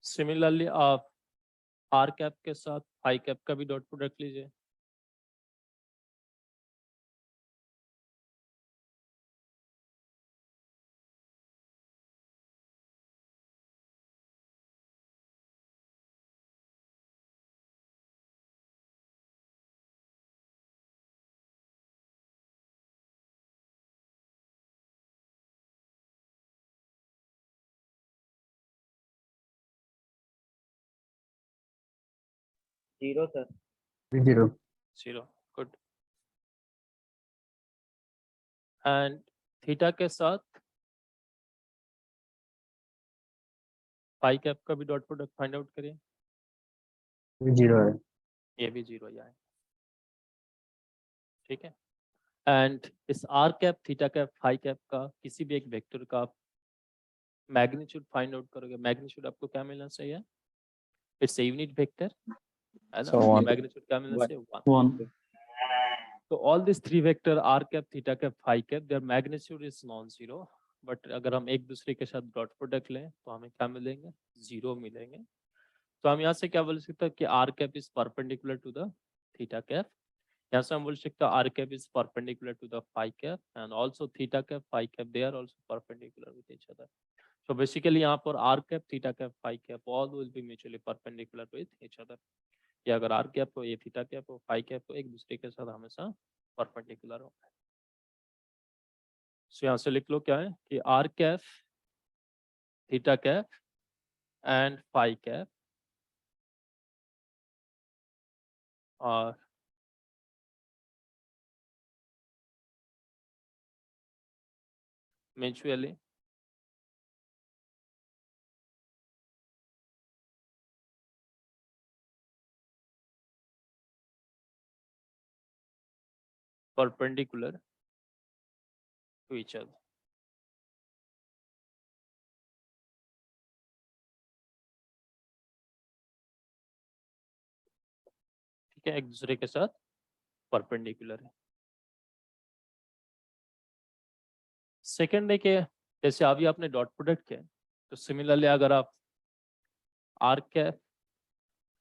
सिमिलरली आप आर कैप के साथ फाई कैप का भी डॉट प्रोडक्ट लीजिए। Zero sir. 0 0, good. And theta के साथ फाई कैप का भी डॉट प्रोडक्ट फाइंड आउट करिए, ये 0 है। ये भी 0 ही आए, ठीक है। एंड इस are cap theta cap phi cap का किसी भी एक वेक्टर का मैग्नीट्यूड फाइंड आउट करोगे, मैग्नीट्यूड आपको क्या मिलना चाहिए, इट्स ए यूनिट वेक्टर है ना, So one. मैग्नीट्यूड क्या मिलना चाहिए 1। 1 तो all this three vector are cap theta cap phi cap their magnitude is non zero, but अगर हम एक दूसरे के साथ डॉट प्रोडक्ट लें तो हमें क्या मिलेंगे, 0 मिलेंगे। तो हम यहाँ से क्या बोल सकते हैं कि r cap is perpendicular to the theta cap, यहाँ से हम बोल सकते हैं r cap is perpendicular to the phi cap and also theta cap phi cap they are also perpendicular with each other. So basically यहाँ पर r cap theta cap phi cap all will be mutually perpendicular with each other, या अगर आर कैप हो, ये थीटा कैप हो, फाई कैप हो, एक दूसरे के साथ हमेशा परपेंडिकुलर होगा। सो यहाँ से लिख लो क्या है कि r cap theta cap and phi cap और mutually perpendicular to each other। ठीक है, एक दूसरे के साथ परपेंडिकुलर है। सेकंड है कि जैसे अभी आपने डॉट प्रोडक्ट किया, तो सिमिलरली अगर आप r cap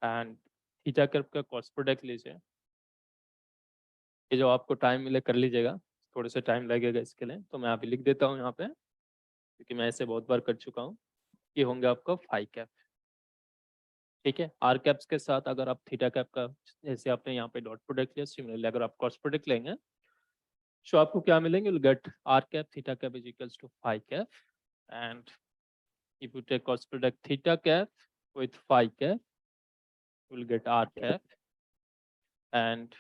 and theta cap का क्रॉस प्रोडक्ट लीजिए, ये जो आपको टाइम मिले कर लीजिएगा, थोड़े से टाइम लगेगा इसके लिए, तो मैं अभी लिख देता हूँ यहाँ पे, क्योंकि मैं ऐसे बहुत बार कर चुका हूँ। ये होंगे आपका फाई कैप, ठीक है। आर कैप्स के साथ अगर आप थीटा कैप का, जैसे आपने यहाँ पे डॉट प्रोडक्ट लिया, सिमिलरली अगर आप क्रॉस प्रोडक्ट लेंगे, तो आपको क्या मिलेंगे, you'll get r cap theta cap is equals to phi cap, and if you take cross product theta cap with phi cap, you will get r cap, and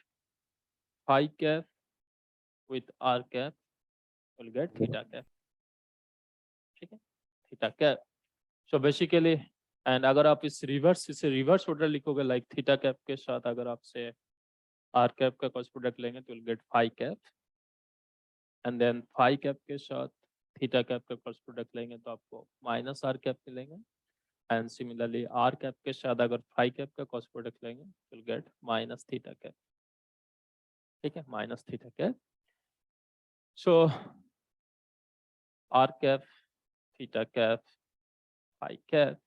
phi cap with r cap you will get theta cap, ठीक है, theta cap। So basically, and अगर आप इसे रिवर्स ऑर्डर लिखोगे, लाइक थीटा कैप के साथ अगर आपसे r cap का क्रॉस प्रोडक्ट लेंगे तो you'll get phi cap, and then phi cap के साथ थीटा कैप का क्रॉस प्रोडक्ट लेंगे तो आपको माइनस आर कैप मिलेंगे, एंड सिमिलरली आर कैप के साथ अगर फाई कैप का क्रॉस प्रोडक्ट लेंगे तो गेट माइनस थीटा कैप, ठीक है, minus theta cap. So r cap theta cap phi cap.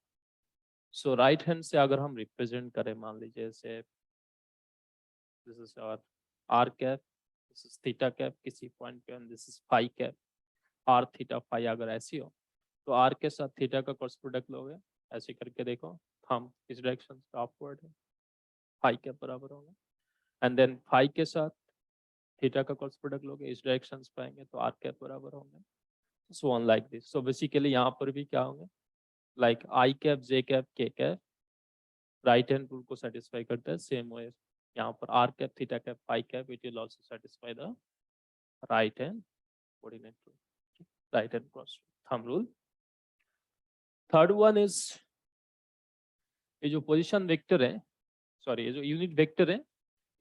So right hand से अगर हम रिप्रेजेंट करें, मान लीजिए जैसे this is our r cap, this is theta cap किसी पॉइंट पे, and this is phi cap, r theta phi अगर ऐसी हो, तो आर के साथ थीटा का क्रॉस प्रोडक्ट लोगे, ऐसे करके देखो, हम इस डायरेक्शन से अपवर्ड है, फाई के बराबर होगा, एंड देन फाई के साथ थीटा का क्रॉस प्रोडक्ट लोगे, इस डायरेक्शन से पाएंगे तो आर कैप बराबर होंगे, so on like this. So basically यहाँ पर भी क्या होंगे, like i cap j cap k cap right hand rule को सेटिस्फाई करता है, सेम वे यहाँ पर r cap theta cap phi cap it will also satisfy the right hand coordinate rule, right hand cross thumb rule. Third one is ये जो पोजीशन वेक्टर है, सॉरी ये जो यूनिट वेक्टर है,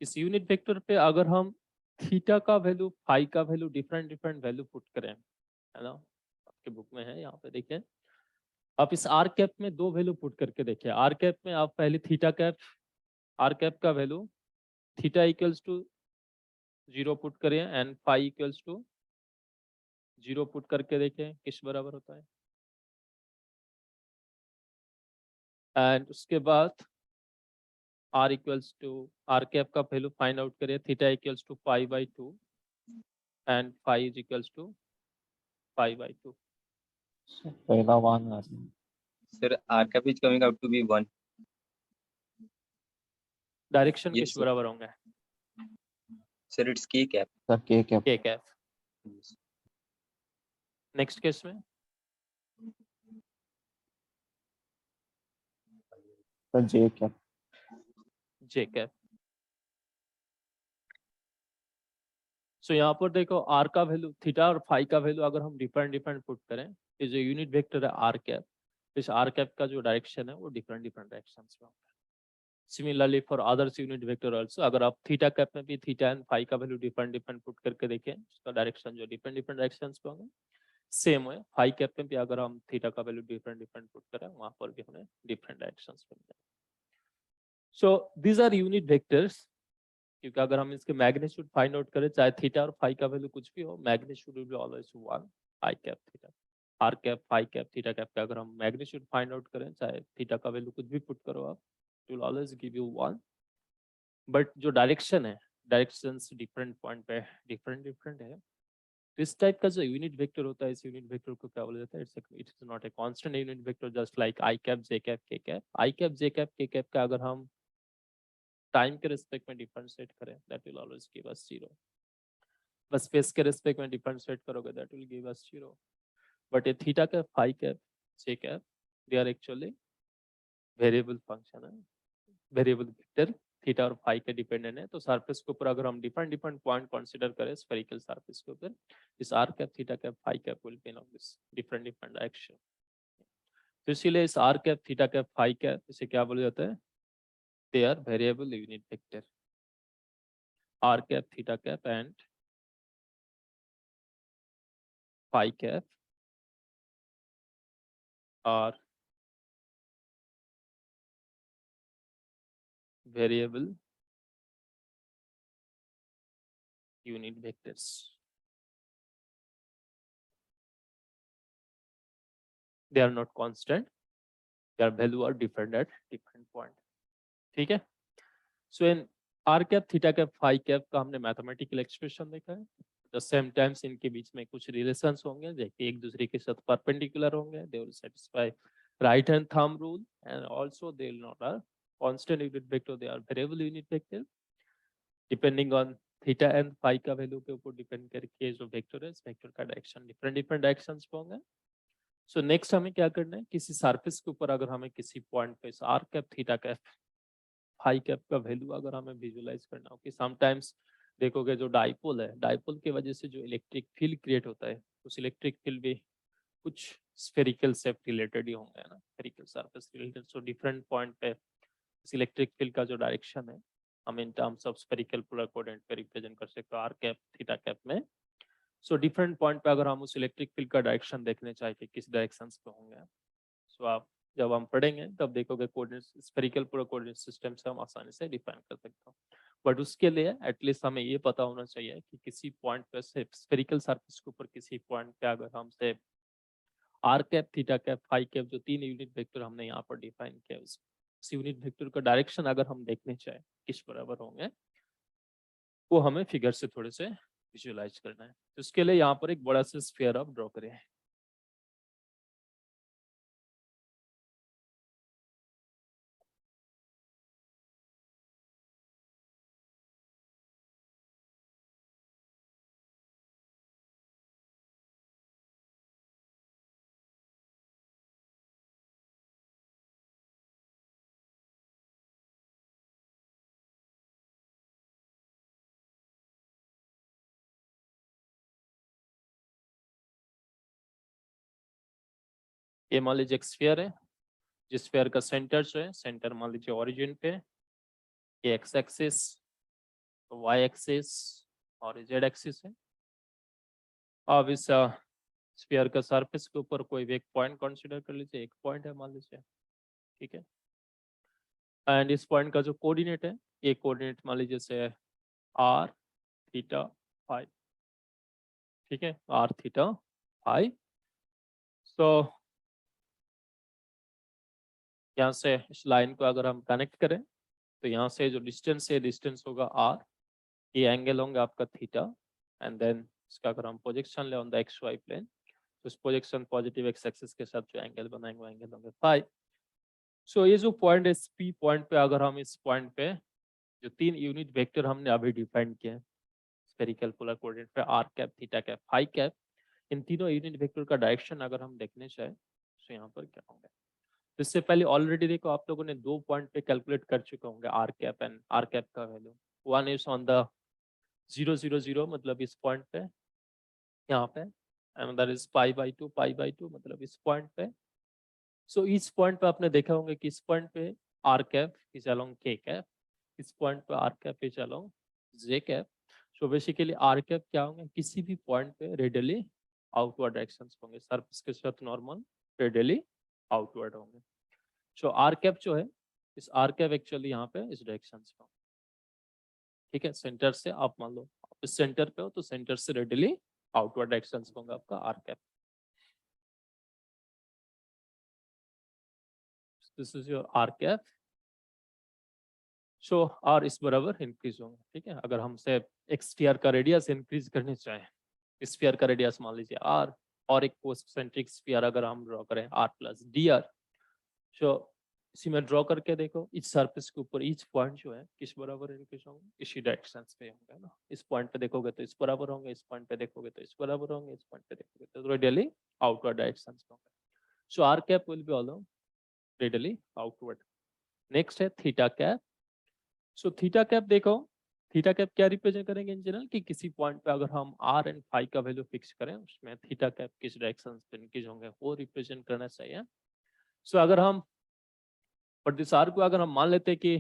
इस यूनिट वेक्टर पे अगर हम थीटा का वैल्यू फाई का वैल्यू डिफरेंट वैल्यू पुट करें, है ना, आपके बुक में है, यहाँ पे देखिए आप इस आर कैप में दो वैल्यू पुट करके देखिए। आर कैप में आप पहले थीटा कैप आर कैप का value theta equals to 0 put करें and phi equals to 0 put करके देखें किस बराबर होता है, एंड उसके बाद r equals to r cap का वैल्यू फाइंड आउट करें, theta equals to pi by 2 and phi is equals to pi by 2। पहला 1 आ रहा है। Sir, R cap is coming out to be 1. Direction Yes, किस sir. बराबर होंगे, Sir, it's K cap. Sir के cap k cap. Next case में सर जे कैप जे कैप। सो यहाँ पर देखो आर का वैल्यू थीटा और फाई का वैल्यू अगर हम डिफरेंट डिफरेंट पुट करें, ये जो यूनिट वेक्टर है आर कैप, इस आर कैप का जो डायरेक्शन है वो डिफरेंट डिफरेंट डायरेक्शन में होगा। Similarly for others unit vector also, अगर आप थीटा कैप में भी थीटा एंड फाई का वैल्यू डिफरेंट डिफरेंट पुट करके देखें, उसका डायरेक्शन जो डिफरेंट डिफरेंट डायरेक्शन पे होंगे, सेम है फाई कैप में भी अगर हम थीटा का वैल्यू डिफरेंट डिफरेंट पुट करें, वहां पर भी हमें डिफरेंट डायरेक्शंस मिलते हैं। So these are unit vectors, क्योंकि अगर हम इसके मैग्नीट्यूड फाइंड आउट करें, चाहे थीटा और फाई का वैल्यू कुछ भी हो, magnitude will be always 1 i cap theta, r cap phi cap theta cap का अगर हम मैग्नीट्यूड फाइंड आउट करें, चाहे थीटा का वैल्यू कुछ भी पुट करो आप, it will always give you 1। But जो डायरेक्शन है, डायरेक्शंस डिफरेंट पॉइंट पे डिफरेंट डिफरेंट है। तो इस टाइप का जो यूनिट वेक्टर होता है, इस यूनिट वेक्टर को क्या बोला जाता है? It is not a constant unit vector, just like i cap j cap k cap. I cap j cap k cap का अगर हम टाइम के रिस्पेक्ट में डिफरेंशिएट करें, that will always give us 0। बस स्पेस के रिस्पेक्ट में डिफरेंशिएट करोगे, that will give us 0। But ये theta cap phi cap j cap, they are actually variable function है, वेरिएबल वेक्टर थीटा और फाई के डिपेंडेंट है। तो सरफेस के ऊपर अगर हम डिफरेंट डिफरेंट पॉइंट कंसीडर करें स्फेरिकल सरफेस के ऊपर, इस are cap theta cap phi cap will be in this different different direction. तो इसीलिए इस are cap theta cap phi cap इसे क्या बोला जाता है? They are variable unit vector. Are cap theta cap and phi cap are variable unit vectors. They are not constant, their value are different at different point. ठीक है? So in r cap theta cap phi cap का हमने मैथमेटिकल एक्सप्रेशन देखा है। The same times इनके बीच में कुछ रिलेशंस होंगे, जैसे एक दूसरे के साथ परपेंडिकुलर होंगे, they will satisfy right hand thumb rule, and also they will not are constant unit vector, they are variable unit vector depending on theta and phi का वैल्यू के ऊपर डिपेंड करके जो वेक्टर है, इस वेक्टर का डायरेक्शन डिफरेंट डिफरेंट डायरेक्शंस पे होंगे। सो नेक्स्ट हमें क्या करना है, किसी सरफेस के ऊपर अगर हमें किसी पॉइंट पे r cap theta cap phi cap का वैल्यू अगर हमें विजुअलाइज करना हो, कि समटाइम्स देखोगे जो डाइपोल है, डाइपोल की वजह से जो इलेक्ट्रिक फील्ड क्रिएट होता है, उस इलेक्ट्रिक फील्ड भी कुछ स्फेरिकल शेप रिलेटेड ही होंगे ना, spherical surface related. So different point पे इस इलेक्ट्रिक फील्ड का जो डायरेक्शन है, हम in terms of spherical polar coordinate पे रिप्रेजेंट कर सकते हैं आर कैप थीटा कैप में। सो डिफरेंट पॉइंट पे अगर हम उस इलेक्ट्रिक फील्ड का डायरेक्शन देखने चाहे कि किस डायरेक्शंस पे होंगे, सो आप जब हम पढ़ेंगे तब देखोगे coordinate spherical polar coordinate system से हम आसानी से डिफाइन कर सकते हैं। बट उसके लिए एटलीस्ट हमें ये पता होना चाहिए कि किसी पॉइंट पे से स्फेरिकल सरफेस के ऊपर किसी पॉइंट पे अगर हमसे r cap theta cap phi cap जो तीन यूनिट वेक्टर हमने यहाँ पर डिफाइन किया, उस यूनिट वेक्टर का डायरेक्शन अगर हम देखने चाहे किस बराबर होंगे, वो हमें फिगर से थोड़े से विजुअलाइज करना है। तो उसके लिए यहाँ पर एक बड़ा सा स्फीयर आप ड्रॉ करें। ये मान लीजिए एक स्फीयर है, जिस स्फीयर का सेंटर जो है, सेंटर मान लीजिए ओरिजिन पे, ये एक्स एक्सिस, वाई एक्सिस और जेड एक्सिस है। अब इस स्फीयर का सरफेस के ऊपर कोई भी एक पॉइंट कंसीडर कर लीजिए, एक पॉइंट है मान लीजिए, ठीक है। एंड इस पॉइंट का जो कोऑर्डिनेट है, ये कोऑर्डिनेट मान लीजिए से आर थीटा फाई, ठीक है, आर थीटा फाई। सो यहाँ से इस लाइन को अगर हम कनेक्ट करें, तो यहाँ से जो डिस्टेंस है, डिस्टेंस होगा आर, ये एंगल होंगे आपका थीटा, एंड देन इसका अगर हम प्रोजेक्शन ले on the x y plane, तो इस प्रोजेक्शन पॉजिटिव एक्स एक्सिस के साथ जो एंगल बनाएंगे वो एंगल होंगे फाई। सो ये जो पॉइंट है, पी पॉइंट पे अगर हम इस पॉइंट पे जो तीन यूनिट वेक्टर हमने अभी डिफाइन किए हैं स्फेरिकल पोलर कोऑर्डिनेट पे, r cap theta cap phi cap, इन तीनों यूनिट वेक्टर का डायरेक्शन अगर हम देखने चाहे, तो यहाँ पर क्या होंगे। इससे पहले ऑलरेडी देखो आप लोगों ने दो पॉइंट पे कैलकुलेट कर चुके होंगे are cap and r cap का value. One is on the 0 0 0 मतलब इस पॉइंट पे यहाँ पे, another is pi by two मतलब इस पॉइंट पे। सो इस पॉइंट पे आपने देखा होंगे कि इस पॉइंट पे r cap is along k cap, इस पॉइंट पे r cap is along j cap. So basically r cap क्या होंगे, किसी भी पॉइंट पे रेडियली आउटवर्ड डायरेक्शंस होंगे, सरफेस के साथ नॉर्मल रेडियली आउटवर्ड होंगे। सो आर कैप जो है, इस आर कैप एक्चुअली यहाँ पे इस डायरेक्शन पे, ठीक है। सेंटर से आप मान लो आप इस सेंटर पे हो तो सेंटर से रेडियली आउटवर्ड डायरेक्शन होगा आपका r cap. This is your r cap. So r इस बराबर इंक्रीज होंगे, ठीक है। अगर हमसे एक स्फीयर का रेडियस इंक्रीज करने चाहें, स्फीयर का रेडियस मान लीजिए आर, और एक कोसेंट्रिक स्फीयर अगर हम ड्रॉ करें आर प्लस डी आर, सो इसी में ड्रॉ करके देखो इस सरफेस के ऊपर ईच पॉइंट जो है किस बराबर इंक्रीज होंगे, इसी डायरेक्शन पे होंगे ना। इस पॉइंट पे देखोगे तो इस बराबर होंगे, इस पॉइंट पे देखोगे तो इस बराबर होंगे, इस पॉइंट पे देखोगे तो रेडियली आउटवर्ड डायरेक्शन पे होंगे। So r cap will be along radially outward. Next है theta cap. So theta cap देखो, थीटा कैप क्या रिप्रेजेंट करेंगे इन जनरल कि किसी पॉइंट पे अगर हम आर एंड फाई का वैल्यू फिक्स करें, उसमें थीटा कैप किस डायरेक्शन पे इंक्रीज होंगे वो रिप्रेजेंट करना चाहिए। सो अगर हम और दिस आर को अगर हम मान लेते हैं कि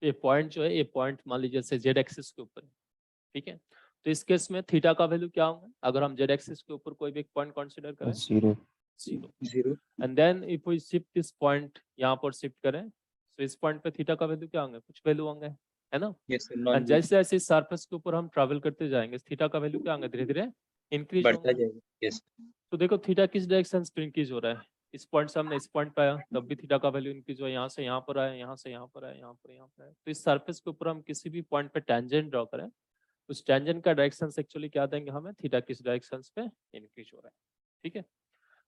ये पॉइंट जो है, ये पॉइंट मान लीजिए जैसे जेड एक्सिस के ऊपर है, ठीक है। तो इस केस में थीटा का वैल्यू क्या होगा, अगर हम जेड एक्सिस के ऊपर कोई भी एक पॉइंट कंसीडर करें, 0 0, 0 and then if we shift this point यहाँ पर शिफ्ट करें, तो इस पॉइंट पे थीटा का वैल्यू क्या होंगे, कुछ वैल्यू होंगे, है ना। yes sir, एंड non जैसे जैसे इस सरफेस के ऊपर हम ट्रैवल करते जाएंगे, थीटा का वैल्यू क्या होंगे, धीरे धीरे इंक्रीज बढ़ता होंगे। जाएगा yes तो देखो थीटा किस डायरेक्शन पे इंक्रीज हो रहा है, इस पॉइंट से हमने इस पॉइंट पे आया तब भी थीटा का वैल्यू इंक्रीज हुआ, यहाँ से यहाँ पर आया, यहाँ से यहाँ पर आया, यहाँ पर यहाँ पर आया। तो इस सरफेस के ऊपर हम किसी भी पॉइंट पे टेंजेंट ड्रॉ करें, उस टेंजेंट का डायरेक्शन एक्चुअली क्या देंगे हमें, थीटा किस डायरेक्शन पे इंक्रीज हो रहा है, ठीक है।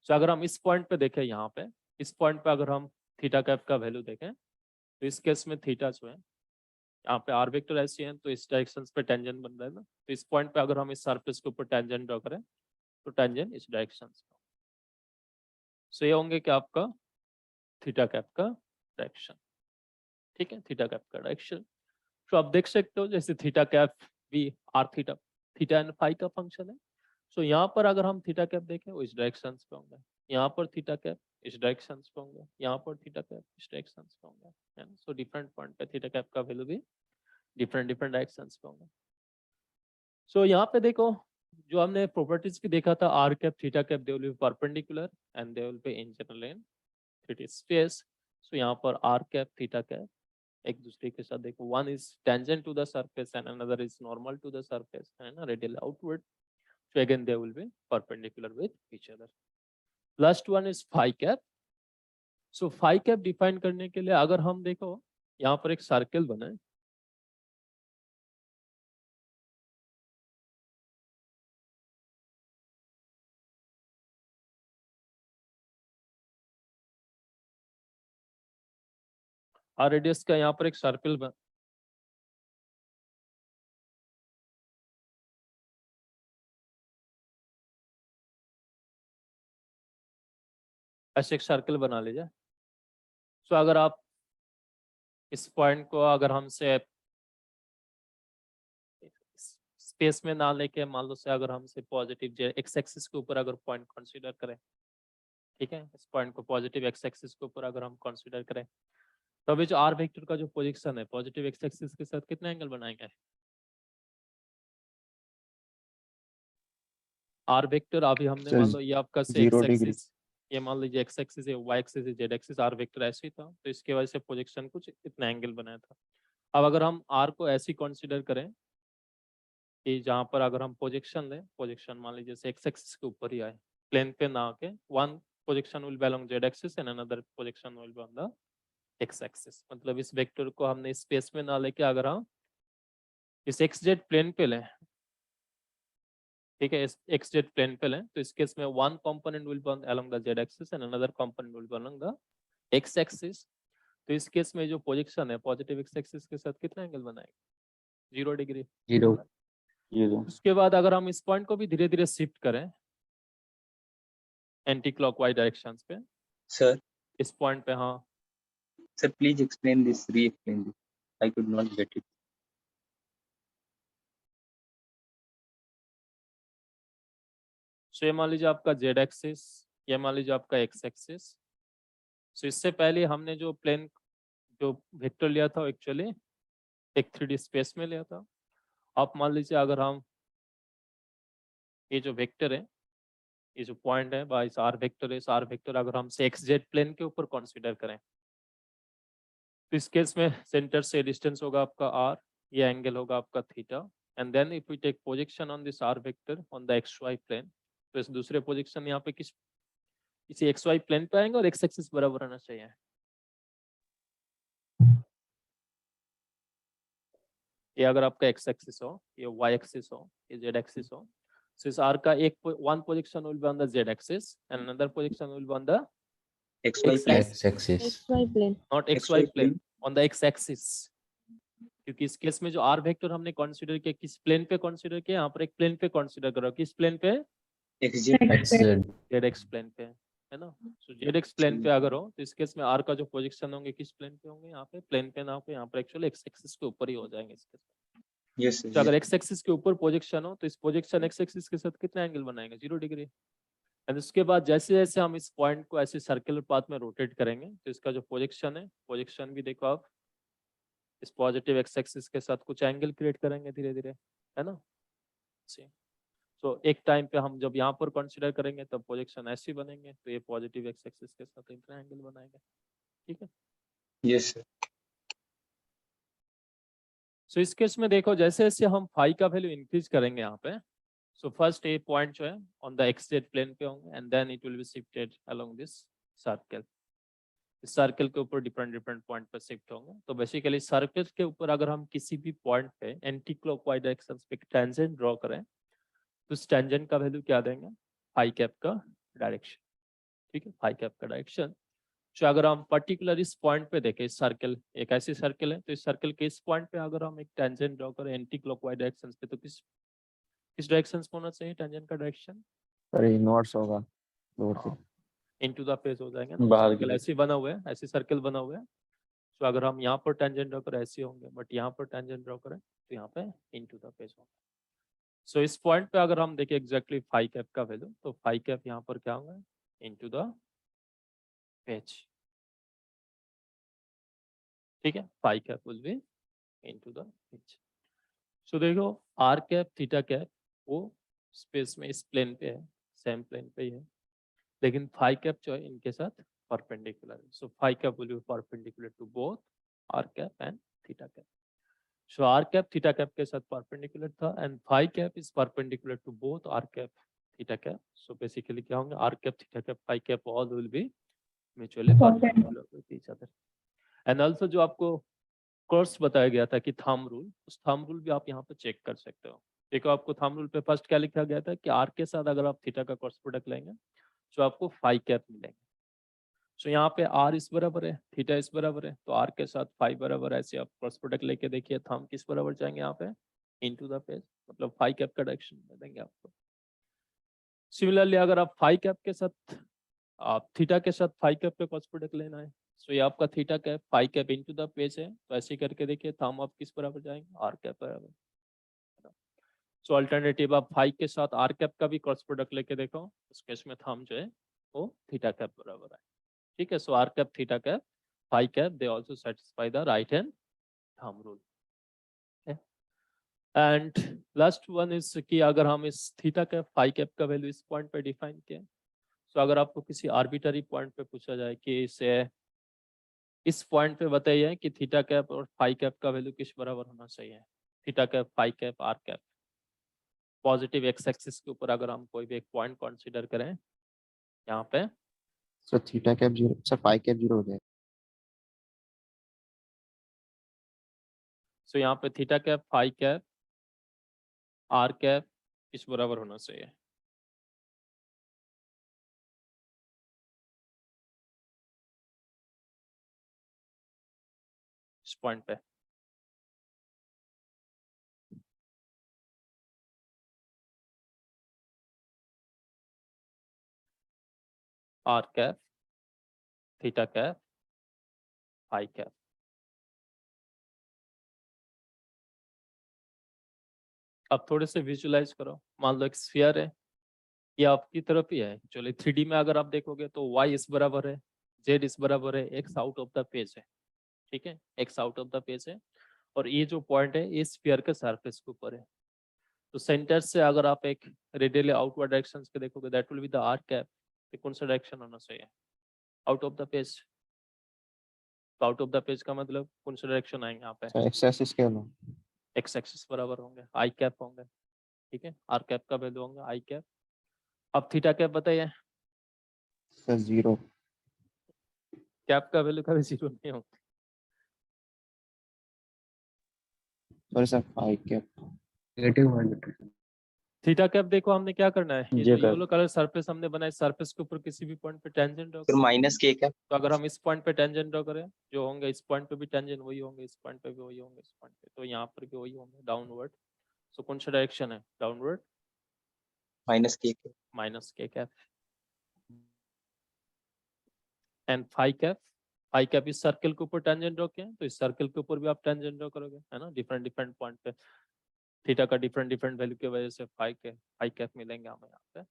तो अगर हम इस पॉइंट पे देखें, यहाँ पे इस पॉइंट पे अगर हम थीटा कैप का वैल्यू देखें, तो इस केस में थीटा जो है यहाँ पे आर वेक्टर ऐसी है तो इस डायरेक्शन पे टेंजेंट बन रहा है ना। तो इस पॉइंट पे अगर हम इस सरफेस के ऊपर टेंजेंट ड्रॉ करें तो टेंजेंट इस डायरेक्शन पे। सो ये होंगे कि आपका थीटा कैप का डायरेक्शन, ठीक है, थीटा कैप का डायरेक्शन। तो आप देख सकते हो जैसे थीटा कैप भी r theta, theta and phi का फंक्शन है। सो यहाँ पर अगर हम थीटा कैप देखें वो इस डायरेक्शन पे होंगे, यहाँ पर थीटा कैप इस डायरेक्शन पे होंगे, यहाँ पर थीटा कैप इस डायरेक्शन पे होंगे, है ना। सो डिफरेंट पॉइंट पे थीटा कैप का वैल्यू भी डिफरेंट डिफरेंट डायरेक्शन पे होंगे। सो यहाँ पे देखो जो हमने प्रॉपर्टीज की देखा था, r cap theta cap they will be perpendicular and they will be in general in 3D space. So यहाँ पर आर कैप थीटा कैप एक दूसरे के साथ देखो, one is tangent to the surface and another is normal to the surface, है ना, radial outward. So again they will be perpendicular with each other. Last one is phi cap. So phi cap define करने के लिए अगर हम देखो यहाँ पर एक सर्कल बना है, आर रेडियस का यहाँ पर एक सर्कल बना, ऐसे एक सर्कल बना लीजिए। सो अगर आप इस पॉइंट को अगर हमसे स्पेस में ना लेके मान लो से अगर हमसे पॉजिटिव एक्स एक्सिस के ऊपर अगर पॉइंट कंसीडर करें, ठीक है, इस पॉइंट को पॉजिटिव एक्स एक्सिस के ऊपर अगर हम कंसीडर करें, तो अभी जो आर वेक्टर का जो पोजीशन है पॉजिटिव एक्स एक्सिस के साथ कितना एंगल बनाएंगे, आर वेक्टर अभी हमने सर मान लो ये आपका से 0 एक्स डिग्री एक्सिस, ये मान लीजिए एक्स एक्सिस है, वाई एक्सिस है, जेड एक्सिस, आर वेक्टर ऐसे ही था तो इसके वजह से प्रोजेक्शन कुछ इतना एंगल बनाया था। अब अगर हम आर को ऐसे कंसीडर करें कि जहाँ पर अगर हम प्रोजेक्शन लें, प्रोजेक्शन मान लीजिए जैसे एक्स एक्सिस के ऊपर ही आए, प्लेन पे ना आके, one projection will be along Z axis and another projection will be on the x axis. मतलब इस वेक्टर को हमने स्पेस में ना लेके अगर हम इस एक्स जेड प्लेन पे लें, ठीक है, इस एक्स जेड प्लेन पे लें, तो इस केस में one component will be along the Z axis and another component will be along the x axis. तो इस केस में जो प्रोजेक्शन है पॉजिटिव एक्स एक्सिस के साथ कितना एंगल बनाएगा, 0 डिग्री। 0 0 उसके बाद अगर हम इस पॉइंट को भी धीरे धीरे शिफ्ट करें एंटी क्लॉकवाइज डायरेक्शंस पे, sir इस पॉइंट पे, हाँ sir please explain this, re-explain this, I could not get it. सो ये मान लीजिए आपका जेड एक्सिस, ये मान लीजिए आपका एक्स एक्सिस। सो इससे पहले हमने जो प्लेन जो वेक्टर लिया था एक्चुअली एक 3D स्पेस में लिया था। आप मान लीजिए अगर हम ये जो वेक्टर है, ये जो पॉइंट है बाय इस आर वेक्टर है, इस आर वेक्टर अगर हम एक्स जेड प्लेन के ऊपर कंसीडर करें तो इस केस में सेंटर से डिस्टेंस होगा आपका आर, ये एंगल होगा आपका theta, and then if we take projection on this r vector on the x y plane, तो इस दूसरे प्रोजेक्शन यहाँ पे किसी एक्स वाई प्लेन पे आएंगे और एक्स एक्सिस बराबर आना चाहिए। ये अगर आपका एक्स एक्सिस हो, ये वाई एक्सिस हो, ये जेड एक्सिस हो, so इस आर का one position will be on the z axis and another position will be on the XY x plane. axis, x-axis. XY plane. not xy plane, on the x axis। क्योंकि इस केस में जो आर वेक्टर हमने कंसीडर किया किस प्लेन पे कंसीडर किया, यहाँ पर एक प्लेन पे कंसीडर करो, किस प्लेन पे, XZ xz. Z x plane पे, है ना। सो जेड एक्स प्लेन पे अगर हो तो इस केस में आर का जो पोजीशन होंगे किस प्लेन पे होंगे, यहाँ पे प्लेन पे ना पे यहाँ पर एक्चुअली एक्स एक्सिस के ऊपर ही हो जाएंगे इस केस में। Yes, तो अगर एक्स एक्सिस के ऊपर प्रोजेक्शन हो तो इस प्रोजेक्शन एक्स एक्सिस के साथ कितना एंगल बनाएंगे, 0 डिग्री। एंड उसके बाद जैसे जैसे हम इस पॉइंट को ऐसे सर्कुलर पाथ में रोटेट करेंगे तो इसका जो प्रोजेक्शन है, प्रोजेक्शन भी देखो आप इस पॉजिटिव एक्स एक्सिस के साथ कुछ एंगल क्रिएट करेंगे धीरे धीरे, है ना। तो एक टाइम पे हम जब यहाँ पर कंसीडर करेंगे तब प्रोजेक्शन ऐसे बनेंगे, तो ये पॉजिटिव एक्स एक्सिस के साथ इतना एंगल बनाएंगे, ठीक है। yes, sir. सो इस केस में देखो जैसे जैसे हम फाई का वैल्यू इंक्रीज करेंगे यहाँ पे, सो फर्स्ट ये पॉइंट जो है on the x z plane पे होंगे and then it will be shifted along this circle. इस सर्कल के ऊपर डिफरेंट डिफरेंट पॉइंट पर शिफ्ट होंगे। तो बेसिकली सर्कल के ऊपर अगर हम किसी भी पॉइंट पे एंटी क्लॉकवाइज डायरेक्शन पे टेंजेंट ड्रॉ करें तो इस टेंजेंट का वैल्यू क्या देंगे, फाई कैप का डायरेक्शन, ठीक है, फाई कैप का डायरेक्शन। तो अगर हम पर्टिकुलर इस पॉइंट पे देखें, इस सर्कल एक ऐसी सर्कल है, तो इस सर्कल के इस पॉइंट पे अगर हम एक टेंजेंट ड्रॉ करें एंटी क्लॉकवाइज डायरेक्शन पे, तो किस डायरेक्शन में होना चाहिए टेंजेंट का डायरेक्शन, सर इनवर्स होगा दूर से इनटू द फेस हो जाएंगे ना। बाहर की सर्कल तरफ। ऐसे बना हुआ है, ऐसे सर्कल बना हुआ है। तो अगर हम यहाँ पर टेंजेंट ड्रॉ करें ऐसे होंगे, बट यहाँ पर टेंजेंट ड्रॉ करें तो यहाँ पे इनटू द फेस होगा। सो इस पॉइंट पे अगर हम देखें एग्जैक्टली फाई कैप का वैल्यू, तो फाई कैप यहाँ पर क्या होगा, इनटू द पेज, ठीक है, phi cap will be into the page. So देखो आर कैप थीटा कैप वो स्पेस में इस प्लेन पे है, सेम प्लेन पे ही है, लेकिन फाई कैप जो है इनके साथ परपेंडिकुलर है। So phi cap will be perpendicular to both r cap and theta cap. So r cap theta cap के साथ परपेंडिकुलर था and phi cap is perpendicular to both r cap theta cap. So basically क्या होंगे, are cap theta cap phi cap all will be mutually perpendicular with each other. And also जो आपको कोर्स बताया गया था कि थंब रूल, उस थंब रूल भी आप यहाँ पे चेक कर सकते हो। देखो आपको थंब रूल पे फर्स्ट क्या लिखा गया था कि आर के साथ अगर आप थीटा का क्रॉस प्रोडक्ट लेंगे तो आपको फाई कैप मिलेंगे। सो यहाँ पे आर इस बराबर है, थीटा इस बराबर है, तो आर के साथ फाई बराबर है, ऐसे आप क्रॉस प्रोडक्ट लेके देखिए थंब किस बराबर जाएंगे यहाँ पे, इनटू द पेज, मतलब फाई कैप का डायरेक्शन में देंगे आपको। सिमिलरली अगर आप फाई कैप के साथ आप थीटा के साथ फाई कैप पे क्रॉस प्रोडक्ट लेना है, सो ये आपका theta cap phi cap into the page है, तो ऐसे करके देखिए थंब आप किस बराबर जाएंगे, आर कैप बराबर। सो अल्टरनेटिव आप फाई के साथ आर कैप का भी क्रॉस प्रोडक्ट लेके देखो, उस केस में थंब जो है वो थीटा कैप बराबर है, ठीक है। So r cap theta cap phi cap they also satisfy the right hand thumb rule. And last one is कि अगर हम इस थीटा कैप फाई कैप का वैल्यू इस पॉइंट पे डिफाइन किया, तो अगर आपको किसी आर्बिटरी पॉइंट पे पूछा जाए कि इसे इस पॉइंट पे बताइए कि थीटा कैप और फाई कैप का वैल्यू किस बराबर होना चाहिए, theta cap phi cap r cap, positive x axis के ऊपर अगर हम कोई भी एक पॉइंट कंसीडर करें यहाँ पे, sir theta cap 0, sir phi cap 0 हो जाएगा। सो यहाँ पे theta cap phi cap r cap किस बराबर होना चाहिए, इस पॉइंट पे। R cap theta cap phi cap, अब थोड़े से विजुलाइज करो। मान लो एक स्फीयर है, ये आपकी तरफ ही है एक्चुअली। 3D में अगर आप देखोगे तो y इस बराबर है, z इस बराबर है, x out of the page है, ठीक है, x out of the page है, और ये जो पॉइंट है ये स्फीयर के सरफेस के ऊपर है। तो सेंटर से अगर आप एक रेडियली आउटवर्ड डायरेक्शन पे देखोगे that will be the r cap. कौन सा डायरेक्शन होना चाहिए? Out of the page. तो आउट ऑफ द पेज का मतलब कौन सा डायरेक्शन आएंगे यहाँ पे? सर एक्स एक्सिस के लो। एक्स एक्सिस बराबर होंगे आई कैप होंगे, ठीक है, आर कैप का वैल्यू होंगे आई कैप। अब थीटा कैप बताइए। सर 0। कैप का वैल्यू कभी 0 नहीं होगा। Sorry sir phi cap. Negative है बेटा। थीटा कैप देखो हमने क्या करना है, ये जो जे कैप। येलो कलर सरफेस हमने बनाया, सरफेस के ऊपर किसी भी पॉइंट पे टेंजेंट ड्रॉ फिर करो। Minus k cap. तो अगर हम इस पॉइंट पे टेंजेंट ड्रॉ करें, जो होंगे इस पॉइंट पे भी टेंजेंट वही होंगे, इस पॉइंट पे भी वही होंगे, इस पॉइंट पे, तो यहाँ पर भी वही होंगे डाउनवर्ड। सो कौन सा डायरेक्शन है? Downward, minus k cap. Minus k cap. And phi cap, phi cap इस सर्कल के ऊपर टेंजेंट ड्रॉ किया, तो इस सर्कल के ऊपर भी आप टेंजेंट ड्रॉ करोगे, है ना, डिफरेंट डिफरेंट पॉइंट पे थीटा का डिफरेंट डिफरेंट वैल्यू की वजह से फाई कैप मिलेंगे हमें यहाँ पे।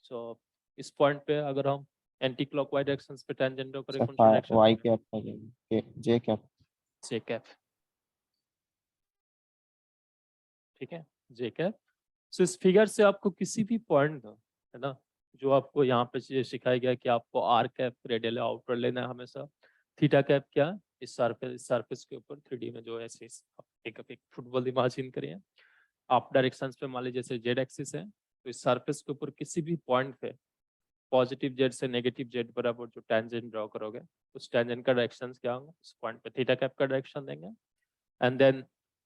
सो इस पॉइंट पे अगर हम एंटी क्लॉकवाइज डायरेक्शंस पे टेंजेंट ड्रॉ करें, सर कौन सा डायरेक्शन? वाई कैप का जे कैप। जे कैप, ठीक है, जे कैप। सो इस फिगर से आपको किसी भी पॉइंट का, है ना, जो आपको यहाँ पे ये सिखाया गया कि आपको आर कैप रेडियल आउटर लेना है हमेशा। थीटा कैप क्या? इस सरफेस के ऊपर 3D में जो ऐसे एक फुटबॉल इमेजिन करिए आप, डायरेक्शंस पे मान लीजिए जैसे जेड एक्सिस है, तो इस सरफेस के ऊपर किसी भी पॉइंट पे पॉजिटिव जेड से नेगेटिव जेड बराबर जो टेंजेंट ड्रॉ करोगे, उस टेंजेंट का डायरेक्शन क्या होगा? उस पॉइंट पे थीटा कैप का डायरेक्शन देंगे। And then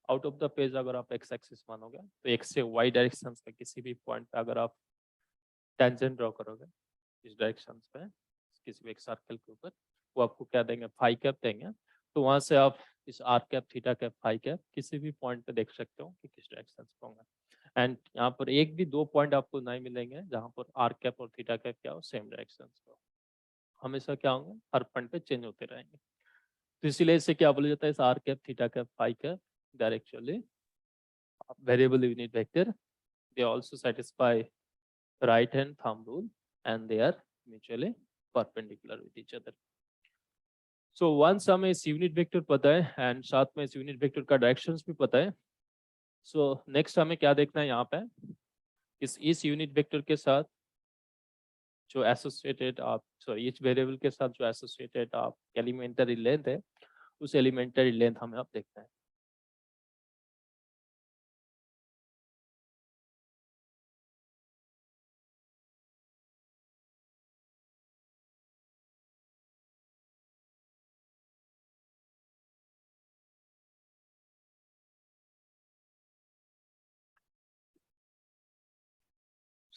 out of the page अगर आप एक्स एक्सिस मानोगे, तो एक्स से वाई डायरेक्शन पे किसी भी पॉइंट पे अगर आप टेंजेंट ड्रॉ करोगे इस डायरेक्शन पे किसी भी एक सर्कल के ऊपर, वो आपको क्या देंगे? फाई कैप देंगे। तो वहां से आप इस are cap, theta cap, phi cap किसी भी पॉइंट पे देख सकते हो कि किस डायरेक्शन पे होंगे। एंड यहाँ पर एक भी दो पॉइंट आपको नहीं मिलेंगे जहाँ पर आर कैप और थीटा कैप क्या हो? सेम डायरेक्शन पे हो। हमेशा क्या होंगे? हर पॉइंट पे चेंज होते रहेंगे। तो इसीलिए इसे क्या बोला जाता है? इस are cap, theta cap, phi cap they're actually variable unit vector. They also satisfy right hand thumb rule and they are mutually perpendicular with each other. So once हमें इस यूनिट वेक्टर पता है एंड साथ में इस यूनिट वेक्टर का डायरेक्शंस भी पता है, सो नेक्स्ट हमें क्या देखना है यहाँ पे? इस यूनिट वेक्टर के साथ जो एसोसिएटेड आप, सॉरी, इस वेरिएबल के साथ जो एसोसिएटेड आप एलिमेंटरी लेंथ है, उस एलिमेंटरी लेंथ हमें अब देखना है।